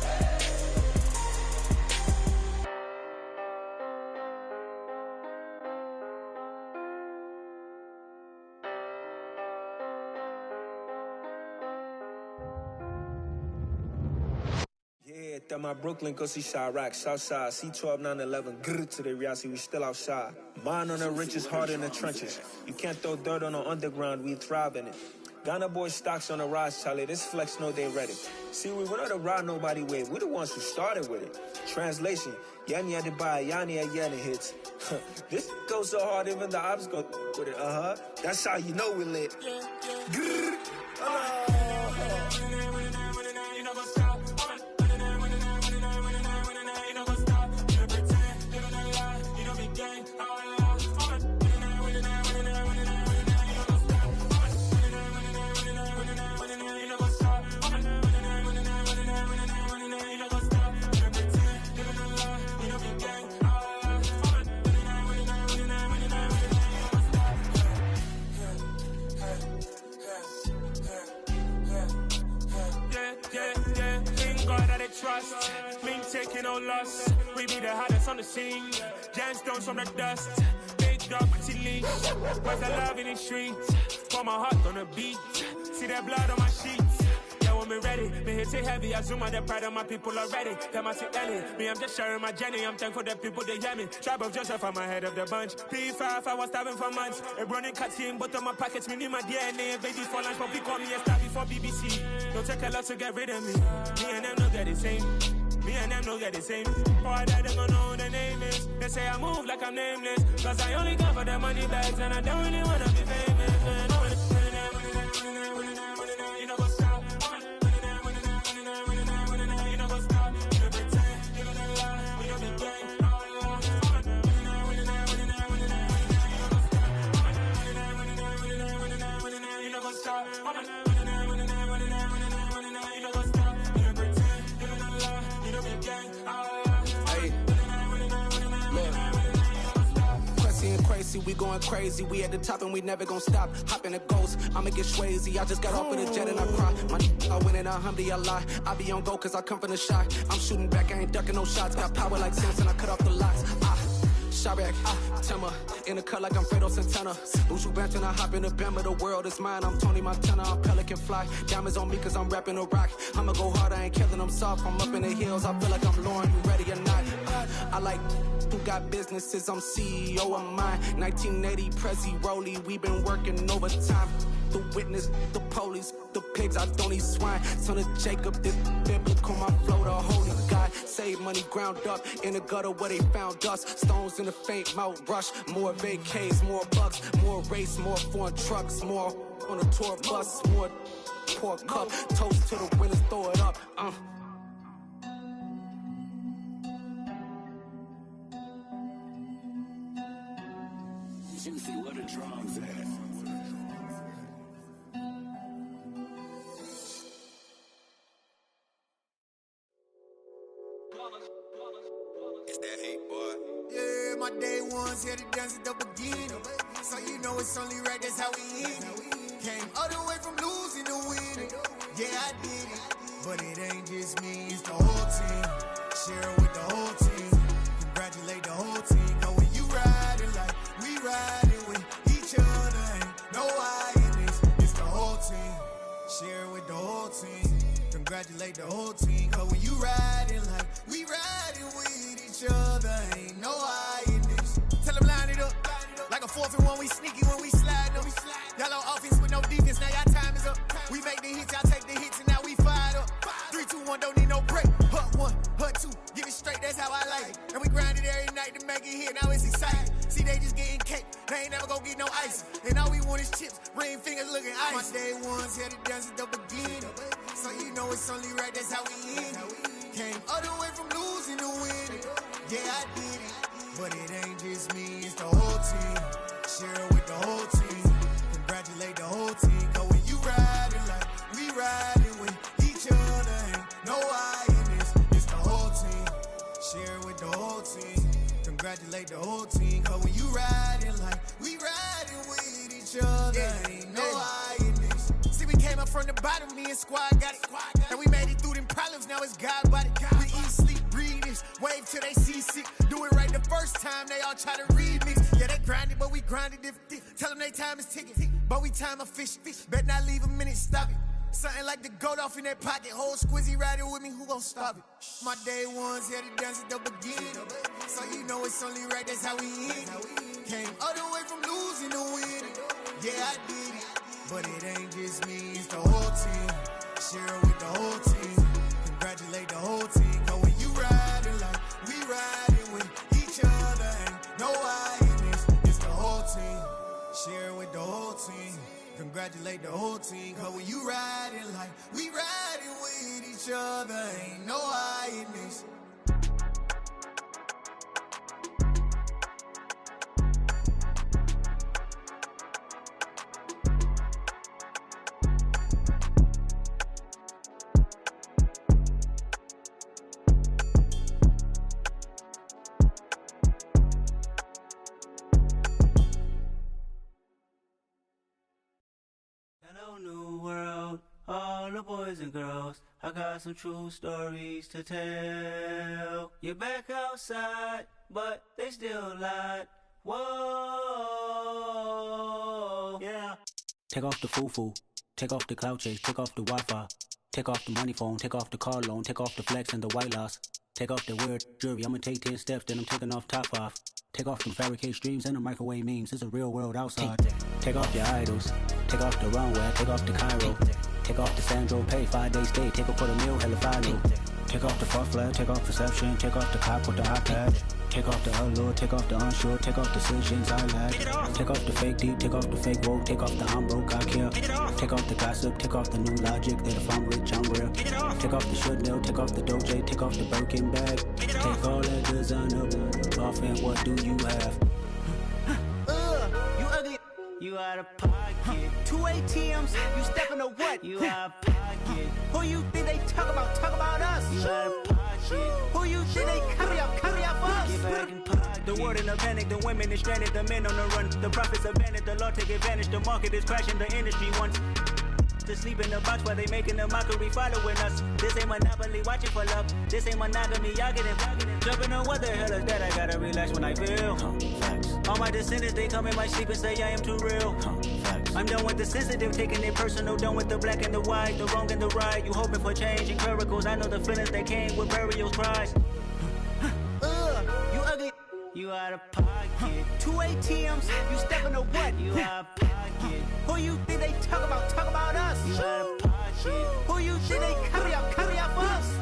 Speaker 8: Yeah, that my Brooklyn, go see Chirac, Southside, C12, 911, grr to the reality, we still outside. Mine on the riches, hard in the trenches. You can't throw dirt on the underground, we thrive in it. Ghana boys stocks on the rise, Charlie, this flex know they ready. See, we went on the ride nobody wave, we the ones who started with it. Translation, Yani had to buy, Yani had Yanni hits. This goes so hard, even the ops go with it, That's how you know we lit. Grr,
Speaker 9: trust, been taking no loss. We be the hottest on the scene. Gemstones from the dust. Big dog, pretty leash. Where's the love in the streets? Put my heart on the beat. See that blood on my sheets. Yeah, we're
Speaker 14: me ready. Me hit it heavy, I zoom on the pride of my people already. Them I see Ellie, me I'm just sharing my journey. I'm thankful that people they hear me. Tribe of Joseph, I'm ahead of the bunch. P5, I was starving for months. A running cut in, but on my pockets, me need my DNA. Babies for lunch, but we call me a star before BBC. Don't take a lot to get rid of me. Me and them no get the same. Me and them no get the same. Boy, that they gonna know the name is. They say I move like I'm nameless. Cause I only got for the money bags and I don't really wanna be famous. Man. You know what's up? You know what's up? You pretend, you gonna lie, we don't be gang. You know what's up?
Speaker 15: Crazy, we going crazy. We at the top and we never gonna stop. Hop in a ghost, I'ma get swayzy. I just got off of the jet and I cry. I win in alhamdulillah. I be on go cause I come from the shot. I'm shooting back, I ain't ducking no shots. Got power like Samson, I cut off the locks. Shabak, Timmer, in the cut like I'm Fredo Santana. Uju Banton, I hop in the Bama, the world is mine. I'm Tony Montana, I'm Pelican Fly. Diamonds on me cause I'm rapping a rock. I'ma go hard, I ain't killing them soft. I'm up in the hills, I feel like I'm Lauren, you ready or not? I like who got businesses, I'm CEO of mine. 1980 Prezi Rolly, we been working overtime. The witness, the police, the pigs, I don't eat swine. Son of Jacob, this biblical, my flow, the holy God. Save money ground up in the gutter where they found us. Stones in the faint mouth rush. More vacays, more bucks, more race, more foreign trucks, more on a tour bus, more pour cup. Toast to the winners, throw it up.
Speaker 16: Juicy, what a drums at.
Speaker 17: It's that hate, boy. Yeah, my day ones here to dance at the beginning. So you know it's only right, that's how we end it. Came all the way from losing to winning. Yeah, I did it. But it ain't just me, it's the whole team. Share it with the whole team. Congratulate the whole team. Cause when you riding like we riding with each other, ain't no I in this. It's the whole team. Share it with the whole team. Congratulate the whole team. Cause when you riding like we riding with each other, ain't no I in this. Tell them line it up. Like a 4th and 1, we sneaky when we slide them. Y'all on offense with no defense, now y'all time is up. We make the hits, y'all take the hits, and now we fired up. 3, 2, 1, don't need no break. Hut 1, hut 2, give it straight, that's how I like it. And we grind it every night to make it hit, now it's exciting. See, they just getting cake, they ain't never gonna get no ice. And all we want is chips, ring fingers looking ice. My day ones here to dance at the beginning. So you know it's only right, that's how we end it. Came all the way from losing to winning. Yeah, I did it. But it ain't just me, it's the whole team. Share it with the whole team. Congratulate the whole team. Cause when you riding like we riding with each other, ain't no I in this. It's the whole team. Share it with the whole team. Congratulate the whole team. Cause when you riding like we riding with each other, ain't no I in this. See, we came up from the bottom, me and squad got it. And we made it through them problems, now it's God body. We eat, sleep, breathe this. Wave till they see sick. Do it right the first time, they all try to remix. Yeah, they grinded, but we grinded different. Tell them they time is ticking, but we time a fish. Bet not leave a minute, stop it. Something like the goat off in that pocket. Whole squizzy riding with me, who gon' stop it? My day ones here to dance at the beginning. So you know it's only right, that's how we end it. Came all the way from losing to winning. Yeah, I did it. But it ain't just me, it's the whole team. Share it with the whole team. Congratulate the whole team. Cause when you riding like we riding with each other, ain't no I in this. It's the whole team. Share it with the whole team. Congratulate the whole team. Cause when you riding like we riding with each other, ain't no I in this.
Speaker 18: New world, all the boys and girls, I got some true stories to tell. You're back outside, but they still lied. Whoa, yeah. Take off the foo-foo, take off the cloud chase, take off the Wi-Fi. Take off the money phone, take off the car loan, take off the flex and the white loss. Take off the weird jewelry, I'ma take 10 steps, then I'm taking off top off. Take off them fabricate streams and the microwave memes, it's a real world outside. Take off your idols, take off the runway, take off the Cairo. Take off the Sandro Pay, 5-day stay, take off for the meal, hella final. Take off the fuck flag, take off perception, take off the cop with the iPad. Take off the allure, take off the unsure, take off decisions I lack. Take off the fake deep, take off the fake woke, take off the I'm broke, I care. Take off the gossip, take off the new logic that if I'm rich, I'm real. Take off the Chanel, take off the Doja, take off the Birkin bag. Take all that designer off and what do you have?
Speaker 13: You ugly.
Speaker 18: You out of pocket.
Speaker 13: 2 ATMs, you stepping to what?
Speaker 18: You out of pocket.
Speaker 13: Who you think they talk about? Talk about us.
Speaker 18: You out of pocket.
Speaker 13: Who you think they carry up us?
Speaker 18: Get back in pocket.
Speaker 16: The world in a panic, the women is stranded, the men on the run. The profits abandoned, the law take advantage. The market is crashing, the industry wants to sleep in the box while they making a mockery following us. This ain't monopoly, watching for love. This ain't monogamy, y'all getting jumping on what the hell is that? I gotta relax when I feel. All my descendants, they come in my sleep and say I am too real. I'm done with the sensitive, taking it personal. Done with the black and the white, the wrong and the right. You hoping for change and miracles. I know the feelings that came with burial cries.
Speaker 13: You ugly.
Speaker 18: You out of pocket.
Speaker 13: 2 ATMs, you stepping to what?
Speaker 18: You out of pocket.
Speaker 13: Who you think they talk about? Talk about us.
Speaker 18: You out of pocket.
Speaker 13: Who you think they carry up us?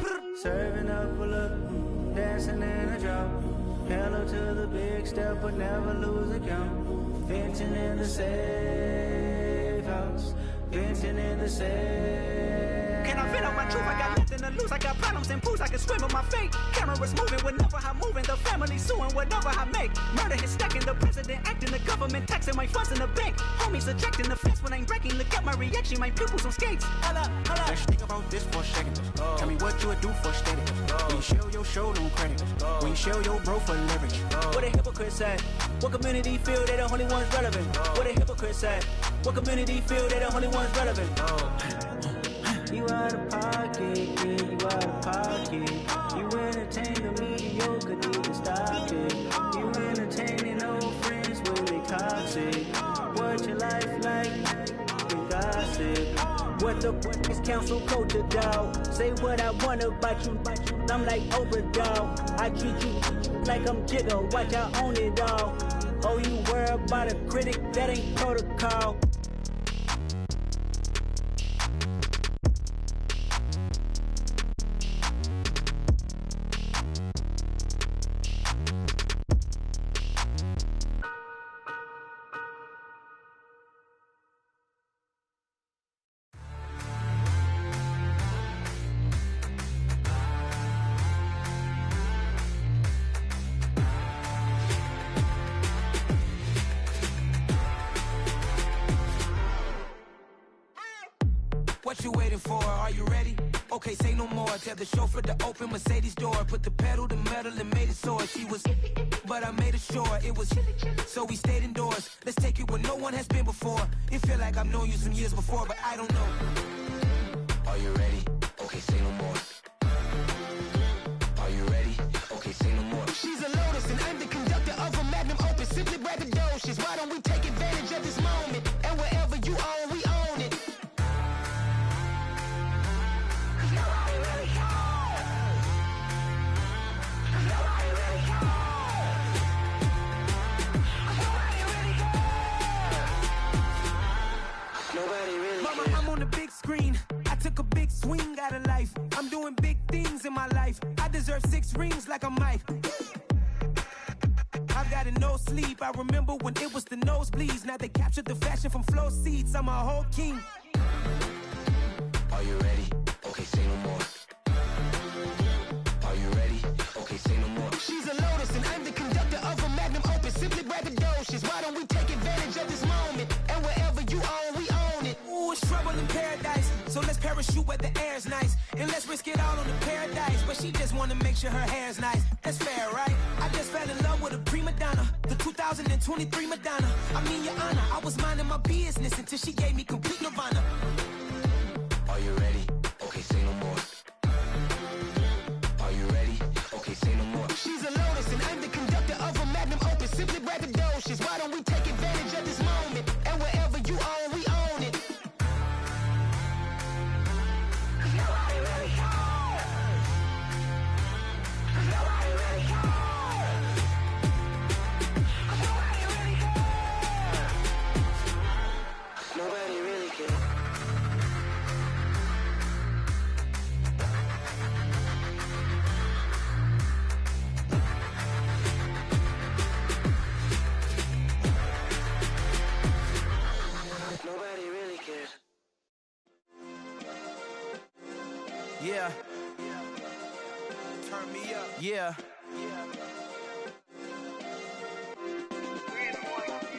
Speaker 18: Serving up a look, dancing in a drop. Hello to the big step, but never lose a count. Venting in the safe house. Venting in the safe.
Speaker 16: Can I vent out my truth? I got nothing to lose. I got problems and fools. I can swim with my fate. Cameras moving whenever I'm moving. The family suing whatever I make. Murder is stacking. The president acting. The government taxing my funds in the bank. Homies ejecting the fence when I'm breaking. Look at my reaction. My pupils on skates. Holla.
Speaker 15: Let's think about this for a second. Tell me what you would do for status. When you show your show, no credit. When you show your bro for leverage.
Speaker 16: What a hypocrite said. What community feel they the only ones relevant? What a hypocrite said. What community feel they the only ones relevant?
Speaker 18: You out of pocket, yeah, you out of pocket. You entertain the mediocre, need to stop it. You entertaining old friends when they toxic. What your life like? You gossip.
Speaker 16: What the is council culture, dog? Say what I want about you. I'm like Oprah, dog. I treat you like I'm Jigga. Watch I own it all. Oh, you worry about a critic? That ain't protocol.
Speaker 19: What you waiting for? Are you ready? Okay, say no more. Tell the chauffeur to open Mercedes door. Put the pedal to metal and made it soar. She was, but I made it sure it was. So we stayed indoors. Let's take it where no one has been before. It feel like I've known you some years before, but I don't know. Are you ready? Okay, say no more. Are you ready? Okay, say no more.
Speaker 20: She's a Lotus and I'm the conductor of a magnum opus. Simply braggadocious. Why don't we take advantage of this moment? And wherever you own, we own it.
Speaker 19: Mama, I'm on the big screen. I took a big swing out of life. I'm doing big things in my life. I deserve 6 rings like I'm Mike. I've got no sleep. I remember when it was the nosebleeds. Now they captured the fashion from flow seats. I'm a whole king. Are you ready? Okay, say no more. Are you ready? Okay, say no more.
Speaker 20: She's a Lotus and I'm the conductor of a magnum opus. Simply braggadocious. Why don't we take advantage of this moment? And wherever you own, we own it.
Speaker 19: Ooh, it's trouble in paradise. So let's parachute where the air's nice. And let's risk it all on the paradise. But she just wanna make sure her hair's nice. That's fair, right? I just fell in love with a prima donna. The 2023 Madonna. I mean, your honor, I was minding my business until she gave me complete nirvana. Are you ready? Okay, say no more. Are you ready? Okay, say no more.
Speaker 20: She's a Lotus and I'm the conductor of a magnum opus. Simply braggadocious. Why don't we take advantage of this moment? And wherever you own, we own it.
Speaker 19: Yeah. Turn me up. Yeah.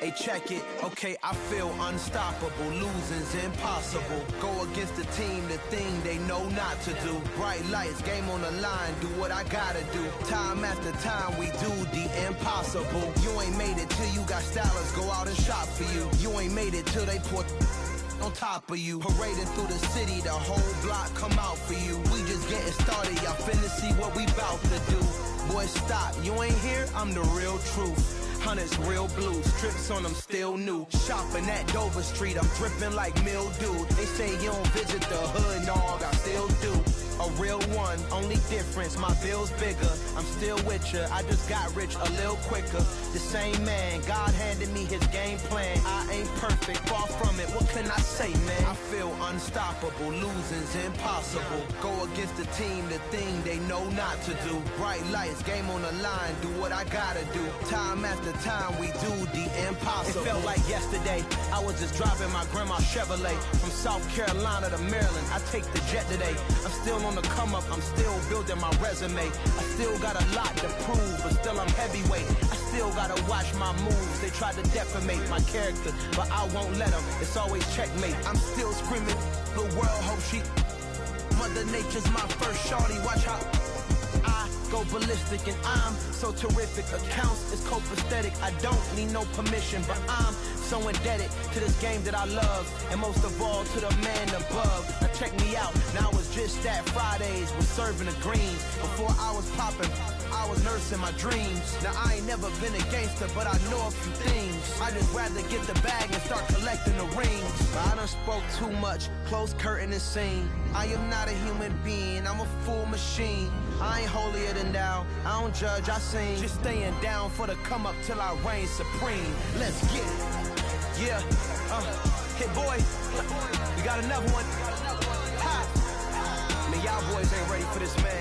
Speaker 19: Hey, check it. Okay, I feel unstoppable. Losing's impossible. Go against the team, the thing they know not to do. Bright lights, game on the line, do what I gotta do. Time after time, we do the impossible. You ain't made it till you got stylists go out and shop for you. You ain't made it till they put on top of you. Parading through the city, the whole block come out for you. We just getting started, y'all finna see what we bout to do. Boy, stop, you ain't here, I'm the real truth. Hunters, real blues, strips on them still new. Shopping at Dover Street, I'm dripping like mildew. They say you don't visit the hood, dog, I still do. A real one, only difference, my bill's bigger. I'm still with ya, I just got rich a little quicker. The same man, God handed me his game plan. I ain't perfect, far from it, what can I say, man? I feel unstoppable, losing's impossible. Go against the team, the thing they know not to do. Bright lights, game on the line, do what I gotta do. Time after time, we do the impossible. It felt like yesterday, I was just driving my grandma's Chevrolet. From South Carolina to Maryland, I take the jet today. I'm still on the come up, I'm still building my resume. I still got a lot to prove, but still I'm heavyweight. I still gotta watch my moves. They tried to defamate my character, but I won't let them. It's always checkmate. I'm still screaming, the world hope she. Mother Nature's my first shorty. Watch how I go ballistic, and I'm so terrific. Accounts is copacetic. I don't need no permission, but I'm so indebted to this game that I love, and most of all to the man above. Now check me out, now it's just that Fridays was serving the greens. Before I was popping, I was nursing my dreams. Now I ain't never been a gangster, but I know a few things. I just rather get the bag and start collecting the rings. But I done spoke too much, close curtain and scene. I am not a human being, I'm a full machine. I ain't holier than thou, I don't judge, I sing. Just staying down for the come up till I reign supreme. Let's get it. Yeah, hit boy, we got another one. Ha! Man, y'all boys ain't ready for this, man.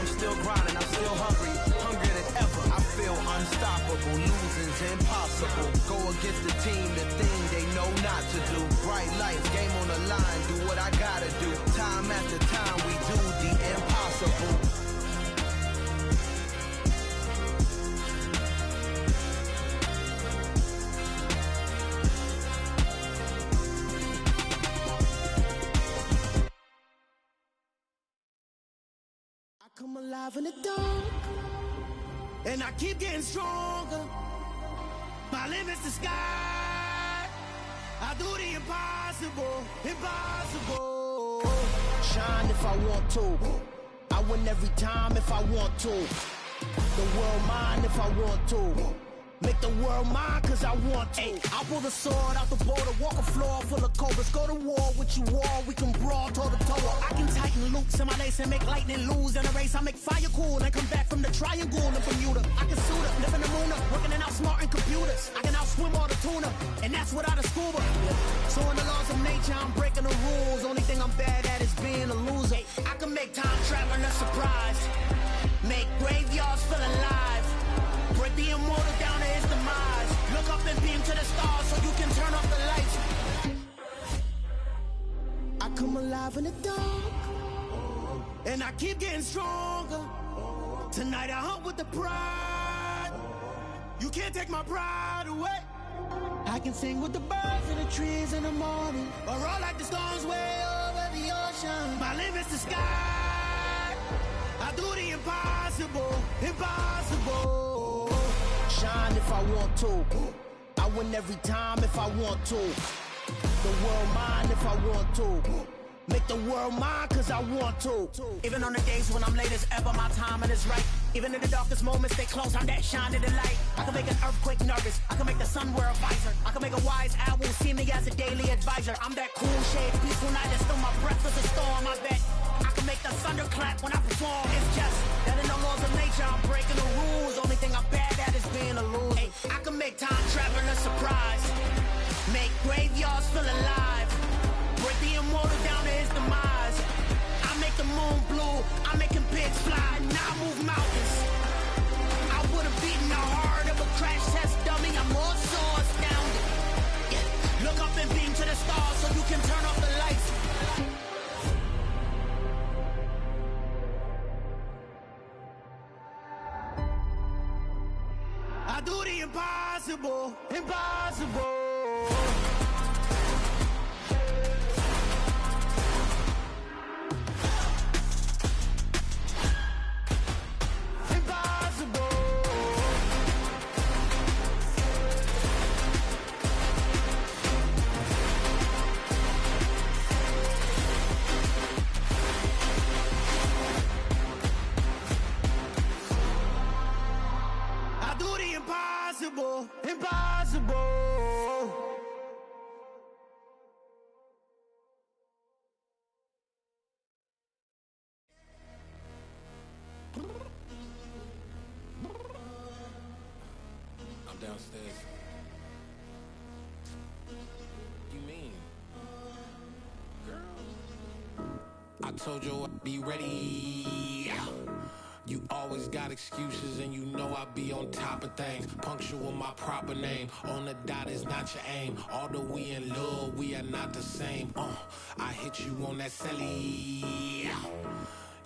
Speaker 19: I'm still grinding, I'm still hungry, hungrier than ever. I feel unstoppable, losing's impossible. Go against the team, the thing they know not to do. Bright lights, game on the line, do what I gotta do. Time after time, we do the impossible.
Speaker 20: Come alive in the dark, and I keep getting stronger. My limit's the sky. I do the impossible, impossible. Shine if I want to. I win every time if I want to. The world mine if I want to. Make the world mine cause I want to. I'll pull the sword out the border, walk a floor full of cobras. Go to war with you all, we can brawl toe to toe. I can tighten loops in my lace and make lightning lose in a race. I make fire cool and come back from the triangle in Bermuda. I can suit up, live in the moon up, working and outsmarting computers. I can outswim all the tuna, and that's without a scuba. So in the laws of nature, I'm breaking the rules. Only thing I'm bad at is being a loser. I can make time traveling a surprise. Make graveyards feel alive. Break the immortal down to his demise. Look up and beam to the stars so you can turn off the lights. I come alive in the dark, and I keep getting stronger. Tonight I hunt with the pride. You can't take my pride away. I can sing with the birds and the trees in the morning, or roll like the storms way over the ocean. My limit's the sky. I do the impossible, impossible. Shine if I want to. I win every time if I want to. The world mine if I want to. Make the world mine cause I want to. Even on the days when I'm late as ever, my timing is right. Even in the darkest moments, stay close, I'm that shining the light. I can make an earthquake nervous, I can make the sun wear a visor. I can make a wise owl see me as a daily advisor. I'm that cool shade, peaceful night, and still my breath is a storm. I bet I can make the thunder clap when I perform. It's just that in the laws of nature, I'm breaking the rules. Only thing I'm bad at is being a loser. Hey, I can make time traveling a surprise. Make graveyards feel alive. Break the immortal down to his demise. I make the moon blue, I'm making pigs fly. Now I move mountains. I would've beaten the heart of a crash test dummy. I'm more so astounded. Yeah. Look up and beam to the stars so you can turn off the lights. impossible, impossible. Impossible, impossible.
Speaker 21: I'm downstairs. You mean? Girl, I told you I'd be ready. You always got excuses and you know I be on top of things. Punctual my proper name. On the dot is not your aim. Although we in love, we are not the same. I hit you on that celly.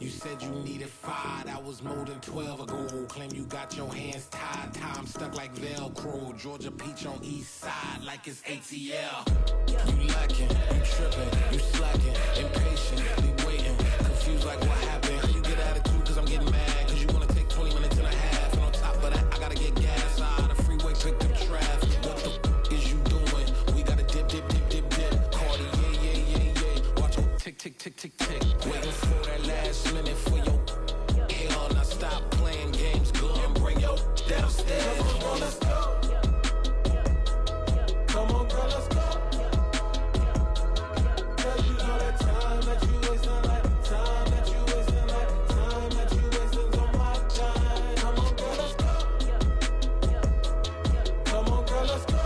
Speaker 21: You said you needed 5, that was more than 12 ago. Claim you got your hands tied, time stuck like Velcro. Georgia Peach on east side like it's ATL. You lacking, you tripping, you slacking, impatient, waiting, confused like what happened. You get attitude cause I'm getting mad, cause you wanna take 20 minutes and a half. And on top of that, I gotta get gas out of the freeway, picked up traffic. What the is you doing? We gotta dip, dip, dip, dip, dip. Cardi, yeah. Watch your tick, tick, tick, tick, tick. Waiting for that last minute for your hell. Now stop playing games, go and bring your downstairs. Come on, let's go. Come on, girl, let's go. Cause you know that time that you wasting, like time that you wasting, like time that you wasting on my time. Come on, girl, let's go. Come on, girl, let's go.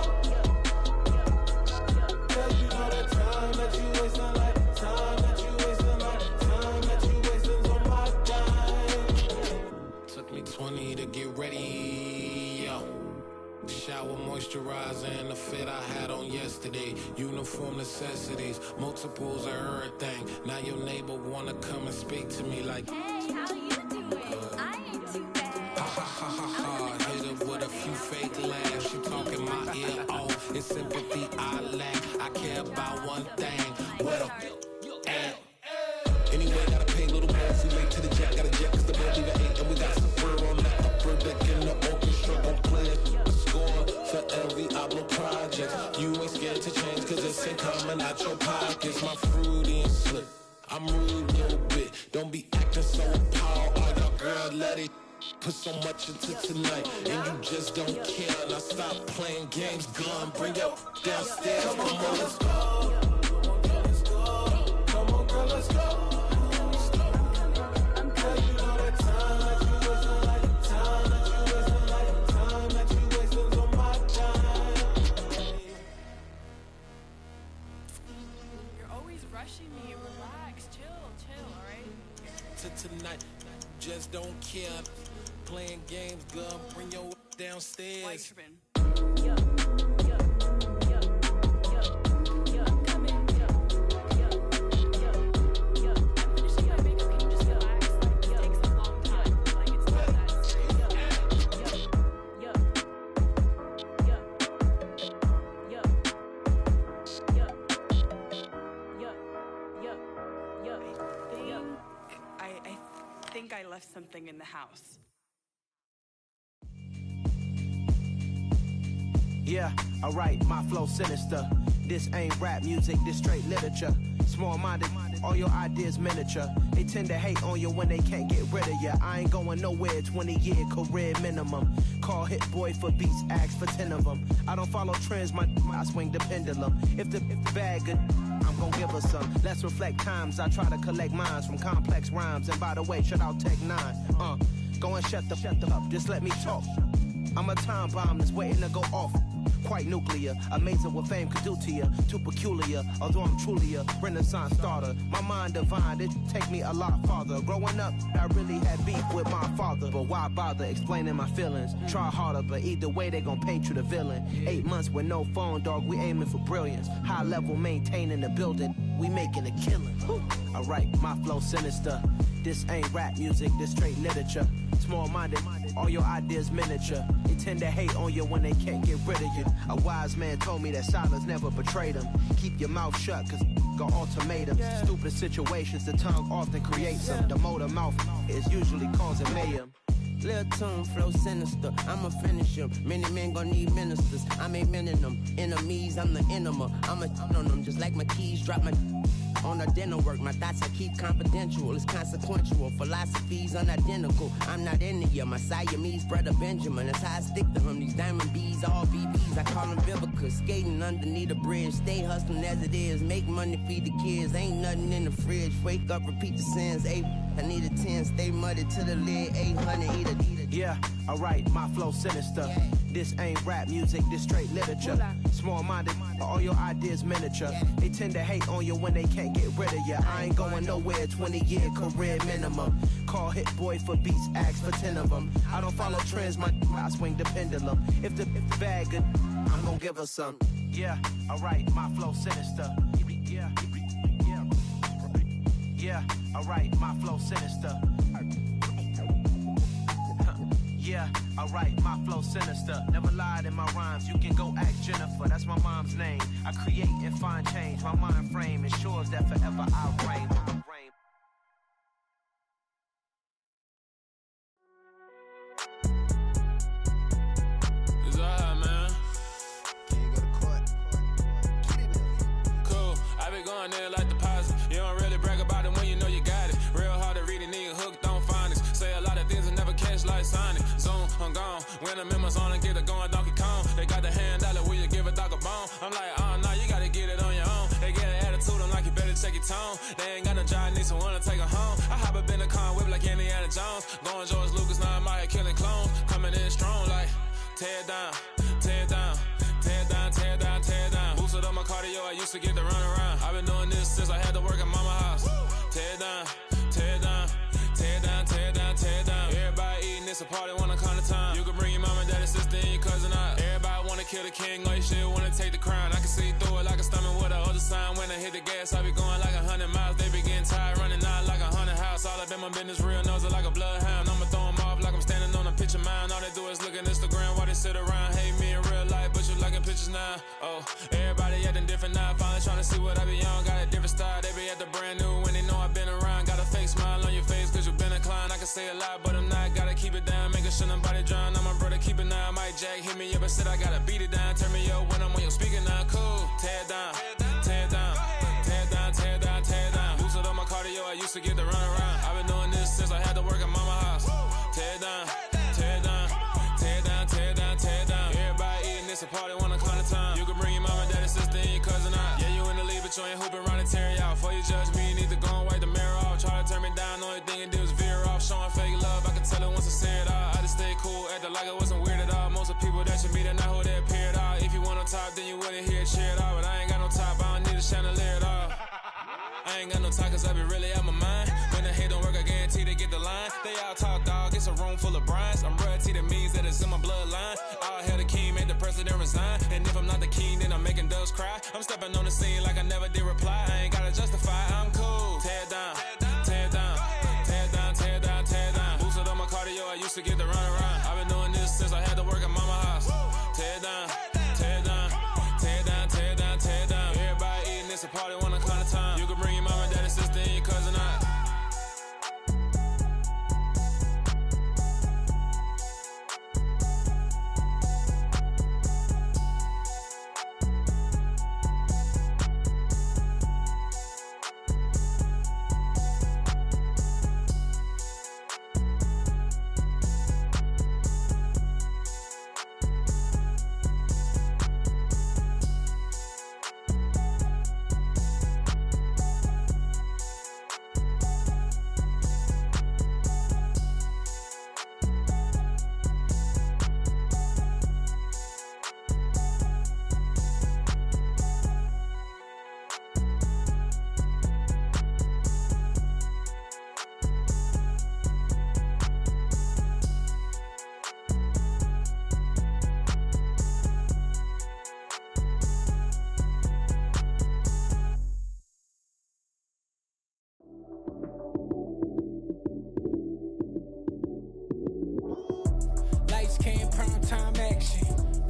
Speaker 21: Cause you know that time that you wasting, like time that you wasting, like time that you wasting on my time. Took me 20 to get ready, yo. Shower, moisturizer, and the fit I had on yesterday. Uniform necessities, multiples of everything. Now your neighbor wanna come and speak to me like, hey, how you doing? I ain't too bad. Ha ha ha ha ha. Hit her with a few fake laughs. She talking my ear off. It's sympathy I lack. I care about one thing. Well, anyway, gotta pay a little more. See late to the jet, got a jet cause the boat leave at 8. And we got some fur on that upper deck in the orchestra. Gon' play it, score for every Ablo project. You ain't scared to change cause it's ain't coming out your pockets. My fruity and slip, I'm rude a little bit. Don't be acting so appalled. Oh, your girl, let it put so much into tonight. And you just don't care. Now stop playing games, gun, bring your downstairs. Come on, let's go. Come on, girl, let's go. Tonight, just don't care. Playing games, girl, bring your downstairs.
Speaker 22: I left something in the house.
Speaker 23: Yeah, alright, my flow sinister. This ain't rap music, this straight literature. Small-minded, all your ideas miniature. They tend to hate on you when they can't get rid of you. I ain't going nowhere, 20-year career minimum. Call Hit Boy for beats, ask for 10 of them. I don't follow trends, I swing the pendulum. If the bag good, I'm gon' give her some. Let's reflect times, I try to collect minds from complex rhymes. And by the way, shout out Tech 9. Go and shut the up, just let me talk. I'm a time bomb that's waiting to go off. Quite nuclear, amazing what fame could do to you. Too peculiar, although I'm truly a renaissance starter. My mind divine, it take me a lot farther. Growing up, I really had beef with my father. But why bother explaining my feelings? Try harder, but either way they gon' paint you the villain. 8 months with no phone, dog, we aiming for brilliance. High level maintaining the building, we making a killing. Alright, my flow sinister. This ain't rap music, this straight literature. Small-minded, all your ideas miniature. They tend to hate on you when they can't get rid of you. A wise man told me that silence never betrayed him. Keep your mouth shut, cause got ultimatums. Stupid situations, the tongue often creates them. The motor mouth is usually causing mayhem.
Speaker 1: Lil' tune, flow sinister, I'ma finish him. Many men gon' need ministers, I ain't mending them. Enemies, I'm the enema, I'ma on them. Just like my keys, drop my on the dinner work. My thoughts I keep confidential, it's consequential. Philosophies unidentical, I'm not India. My Siamese brother Benjamin, that's how I stick to him. These diamond bees, all BBs, I call them Vivica. Skating underneath the bridge, stay hustling as it is. Make money, feed the kids, ain't nothing in the fridge. Wake up, repeat the sins, I need a 10, stay muddy to the lid, 800, eat a.
Speaker 23: Yeah, alright, my flow sinister. This ain't rap music, this straight literature. Small-minded, all your ideas miniature. They tend to hate on you when they can't get rid of you. I ain't going nowhere, 20-year career minimum. Call Hit Boy for beats, ask for 10 of them. I don't follow trends, I swing the pendulum. If the bag good, I'm gonna give her some. Yeah, alright, my flow sinister. Yeah, alright, my flow sinister. Yeah, alright, my flow sinister. Never lied in my rhymes, you can go ask Jennifer. That's my mom's name. I create and find change. My mind frame ensures that forever I reign.
Speaker 2: It's alright, man.
Speaker 23: Can't go to court.
Speaker 2: Cool, I be going there like deposit. You don't really brag about it when you know you got it. Real hard to read a nigga hooked, don't find it. Say a lot of things and never catch like Sonic. Zoom, I'm gone. When the members on and get it going Donkey Kong. They got the hand dollar, will you give a dog a bone? I'm like, oh no, you gotta get it on your own. They get an attitude, I'm like, you better check your tone. They ain't got no job, need someone to take her home. I hop up in the car, whip like Indiana Jones. Going George Lucas, now I'm out here killing clones. Coming in strong like, tear down, tear down, tear down, tear down, tear down. Boosted up my cardio, I used to get to run around. I've been doing this since I had to work at mama house. Tear down, tear down, tear down, tear down, tear down. Everybody eating, it's a party, wanna come to time. You can bring your mama, daddy, sister, and your cousin out. Everybody wanna kill the king, or you shit wanna take the crown. I can see through it like a stomach with a other sign. When I hit the gas, I be going like 100 miles. They be getting tired, running out like 100 house. All up in my business, real nose like a bloodhound. I'ma throw them off like I'm standing on a picture mound. All they do is look at Instagram while they sit around. Hate me in real life, but you liking pictures now. Oh, everybody acting different now. Finally trying to see what I be on. Got a different style, they be at the brand new when they know I've been around. Got a fake smile on your face cause you been inclined. I can say a lot, but I'm not. Gotta keep it down, making sure nobody drown. I'm my brother, keep it now. Mike Jack hit me up and said I gotta beat it down. Turn me up when I'm on your speaker now. Cool, tear down, tear down, tear down, tear down, tear down. Boosted up my cardio, I used to get to run around. I've been doing this since I had to work at mama house. Tear down, tear down, tear down, tear down, tear down. Everybody eating, it's a party, wanna come to time. You can bring your mama, daddy, sister, and your cousin out. Yeah, you in the lead, but you ain't hooping around and tear you out. Before you judge me, you need to go and wipe the mirror off. Try to turn me down, only thing you did was veer off. Showing fake love, I can tell it once I say it all. I just stay cool, acting like I wasn't weird at all. Most of the people that you meet are not who they appear at all. If you want on top, then you wouldn't hear it cheer at all. But I ain't got no top, I don't need a chandelier at all. I ain't got no talk cause I be really out my mind. When the hate don't work, I guarantee they get the line. They all talk dog, it's a room full of brines. I'm royalty, that means that it's in my bloodline. All hail the king, made the president resign. And if I'm not the king, then I'm making doves cry. I'm stepping on the scene like I never did reply. I ain't gotta justify, I'm cool. Tear down, tear down, tear down, tear down, tear down. Boosted up my cardio, I used to get to run around. I've been doing this since I had to work at mama house. Tear down, tear down, tear down, tear down, tear down. Everybody eating, it's a party, wanna come to time. You can bring your mama, daddy, sister, and your cousin out.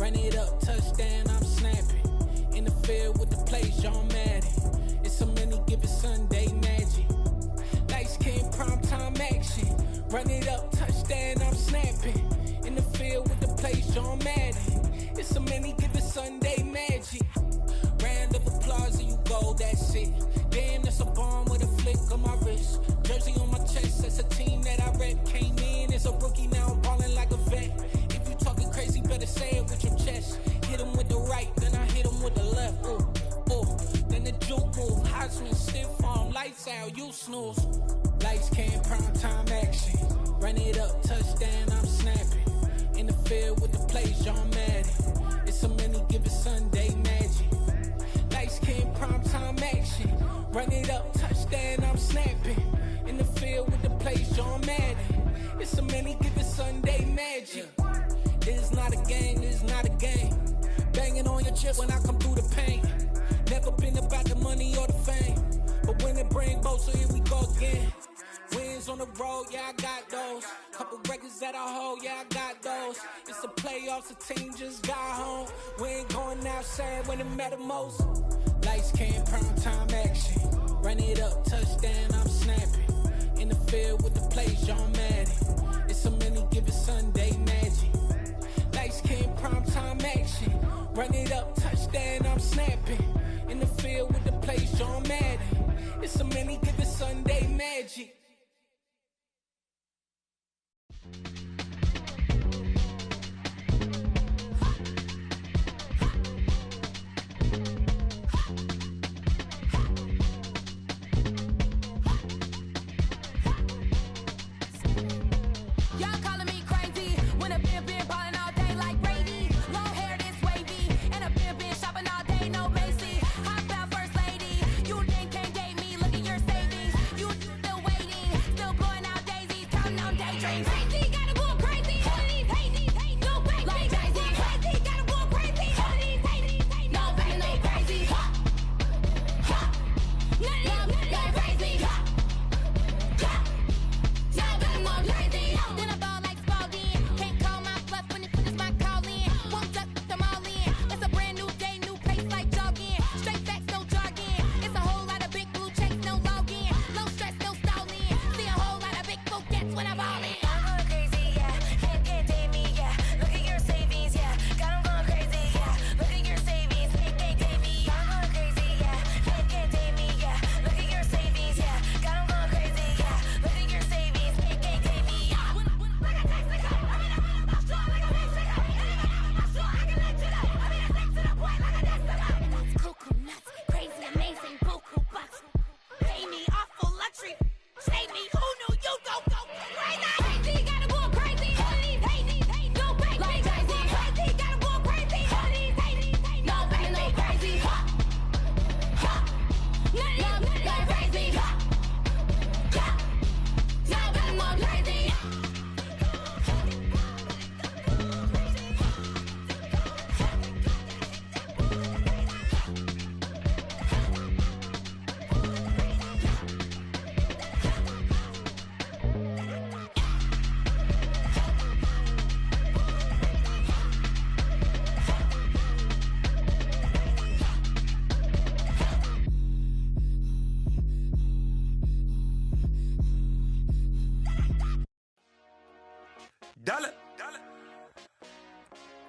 Speaker 10: Run it up, touchdown, I'm snapping. In the field with the plays, John Madden. It's a many given Sunday magic. Light skin, prime time action. Run it up, touchdown, I'm snapping. In the field with the plays, John Madden. It's a many given Sunday magic. Round of applause and you go, that's it. Damn, that's a bomb with a flick on my wrist. Jersey on my chest, that's a team that I rep. Came in as a rookie, now I'm ballin' like a vet. If you talking crazy, better say it with your chest. Hit him with the right, then I hit him with the left. Then the juke move, Heisman, stiff arm, lights out, you snooze. Lights came, prime time action. Run it up, touchdown, I'm snapping. In the field with the plays, John Madden. It's a many given Sunday magic. Lights came, prime time action. Run it up, touchdown, I'm snapping. In the field with the plays, John Madden. It's a many given Sunday magic. This is not a game, this is not a game. Banging on your chest when I come through the pain. Never been about the money or the fame. But when it bring both, so here we go again. Wins on the road, yeah, I got those. Couple records that I hold, yeah, I got those. It's the playoffs, the team just got home. We ain't going outside when it matter most. Lights came, prime time action. Run it up, touchdown, I'm snapping. In the field with the plays, John Madden. It's a many given Sunday magic. Lights came, prime time action. Run it up, touchdown, I'm snapping. In the field with the plays, John Madden. It's a many given Sunday magic.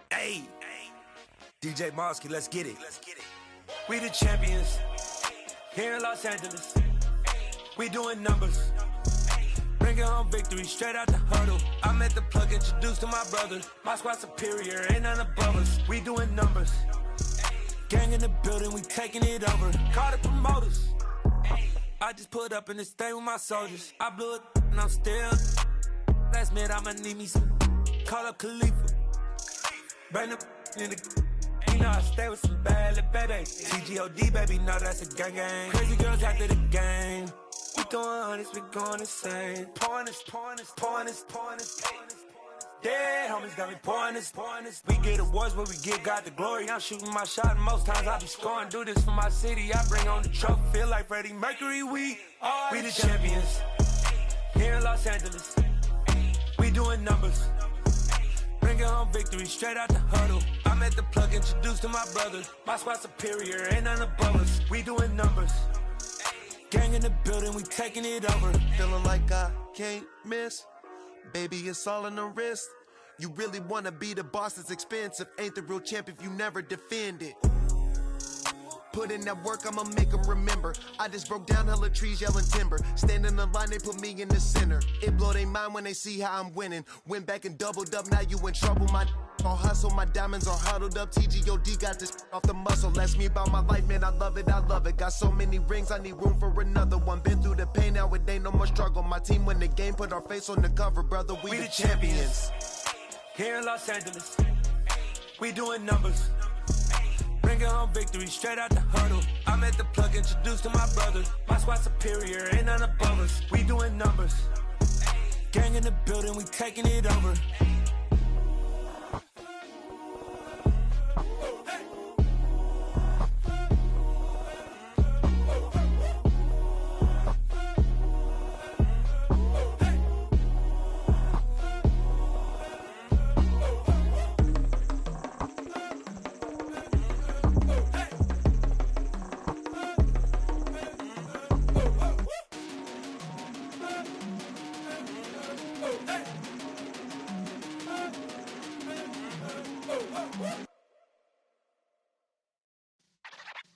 Speaker 3: Hey, DJ Mosky, let's get it. We the champions here in Los Angeles. We doing numbers. Bringing home victory straight out the huddle. I met the plug, introduced to my brother. My squad superior, ain't none above us. We doing numbers. Gang in the building, we taking it over. Call the promoters. I just put up in this thing with my soldiers. I blew it and I'm still. Last minute I'ma need me some. Call up Khalifa. Bring the in the. You know I stay with some bad little baby. TGOD baby, no that's a gang gang. Crazy girls after the game. We throwing hundreds, we going insane. Pouring this. Dead homies got me pouring this. We get awards where we give God the glory. I'm shooting my shot and most times I be scoring. Do this for my city, I bring on the trophy. Feel like Freddie Mercury, we the champions here in Los Angeles. We doing numbers. Bring Bringing home victory straight out the huddle. I'm at the plug, introduced to my brother. My spot superior, ain't none above us. We doing numbers. Gang in the building, we taking it over.
Speaker 4: Feeling like I can't miss. Baby, it's all in the wrist. You really wanna be the boss, it's expensive. Ain't the real champ if you never defend it. Put in that work, I'ma make them remember. I just broke down hella trees, yelling timber. Stand in the line, they put me in the center. It blow their mind when they see how I'm winning. Went back and doubled up, now you in trouble. My all hustle, my diamonds are huddled up. TGOD got this off the muscle. Ask me about my life, man, I love it, I love it. Got so many rings, I need room for another one. Been through the pain, now it ain't no more struggle. My team win the game, put our face on the cover, brother. We the champions.
Speaker 3: Here in Los Angeles, we doing numbers. Bringing home victory straight out the huddle. I'm at the plug, introduced to my brother. My squad superior, ain't none above us. We doing numbers. Gang in the building, we taking it over.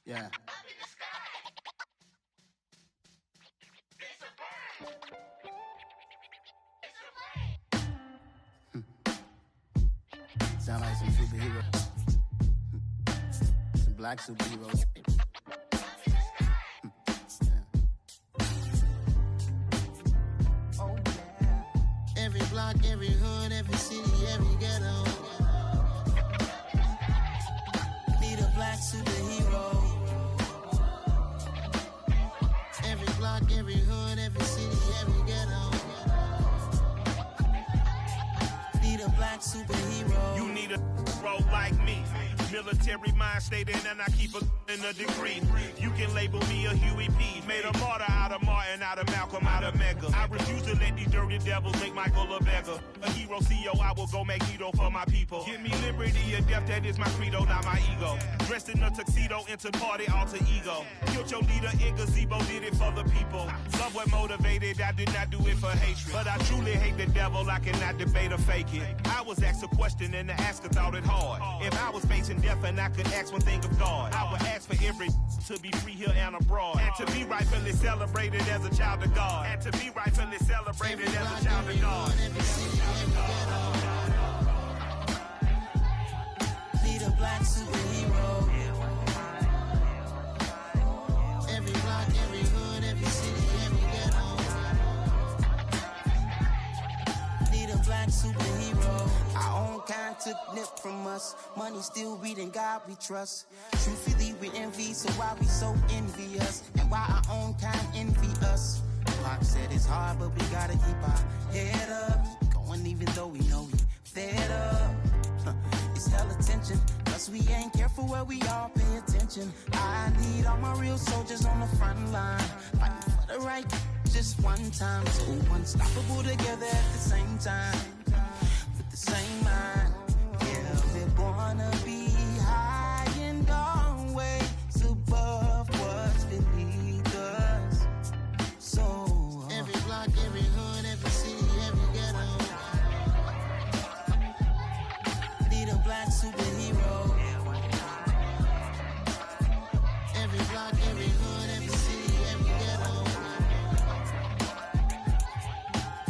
Speaker 23: Yeah. Sound like some superheroes. Some black superheroes. Oh, yeah. Every block, every hood, every city, every ghetto. Need a black superhero. Every block, every hood, every city, every ghetto. Need a black superhero.
Speaker 5: You need a role like me. Military mind stated, and I keep in a degree. You can label me a Huey P. Made a martyr out of Martin, out of Malcolm, out of Mega. I refuse to let these dirty devils make Michael a beggar. A hero CEO, I will go Magneto for my people. Give me liberty or death, that is my credo, not my ego. Dressed in a tuxedo, into party, alter ego. Killed your leader in gazebo, did it for the people. Love what motivated, I did not do it for hatred. But I truly hate the devil, I cannot debate or fake it. I was asked a question and the asker thought it hard. If I was facing death and I could ask one thing of God, I would ask for every to be free here and abroad. And to be rightfully celebrated as a child of God. And to be rightfully celebrated as a child of God.
Speaker 23: Need a black superhero. Every block, every hood, every city, every ghetto. Need a black superhero. Our own kind took nip from us. Money still reading God we trust. Truthfully we envy, so why we so envious? And why our own kind envy us? Pop said it's hard, but we gotta keep our head up. Keep going even though we know we fed up. It's hella tension, plus we ain't careful where we all pay attention. I need all my real soldiers on the front line, fighting for the right just one time. So unstoppable together at the same time, with the same mind. Yeah, we're gonna be high and always above what's beneath us. So every block, every hood, every city, every ghetto. Need a black superhero. Every block, every hood, every city, every ghetto.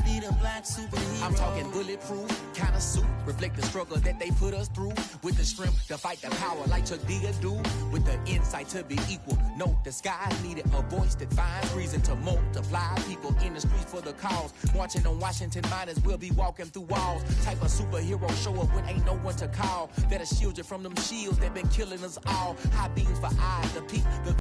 Speaker 23: Need a black superhero.
Speaker 6: I'm talking bulletproof kind of suit, reflect the struggle that they put us through. With the strength to fight the power like Chuck D do. With the insight to be equal. Note the skies needed a voice that finds reason to multiply. People in the streets for the cause. Marching on Washington miners will be walking through walls. Type of superhero show up when ain't no one to call. That'll shield you from them shields that been killing us all. High beams for eyes to peek the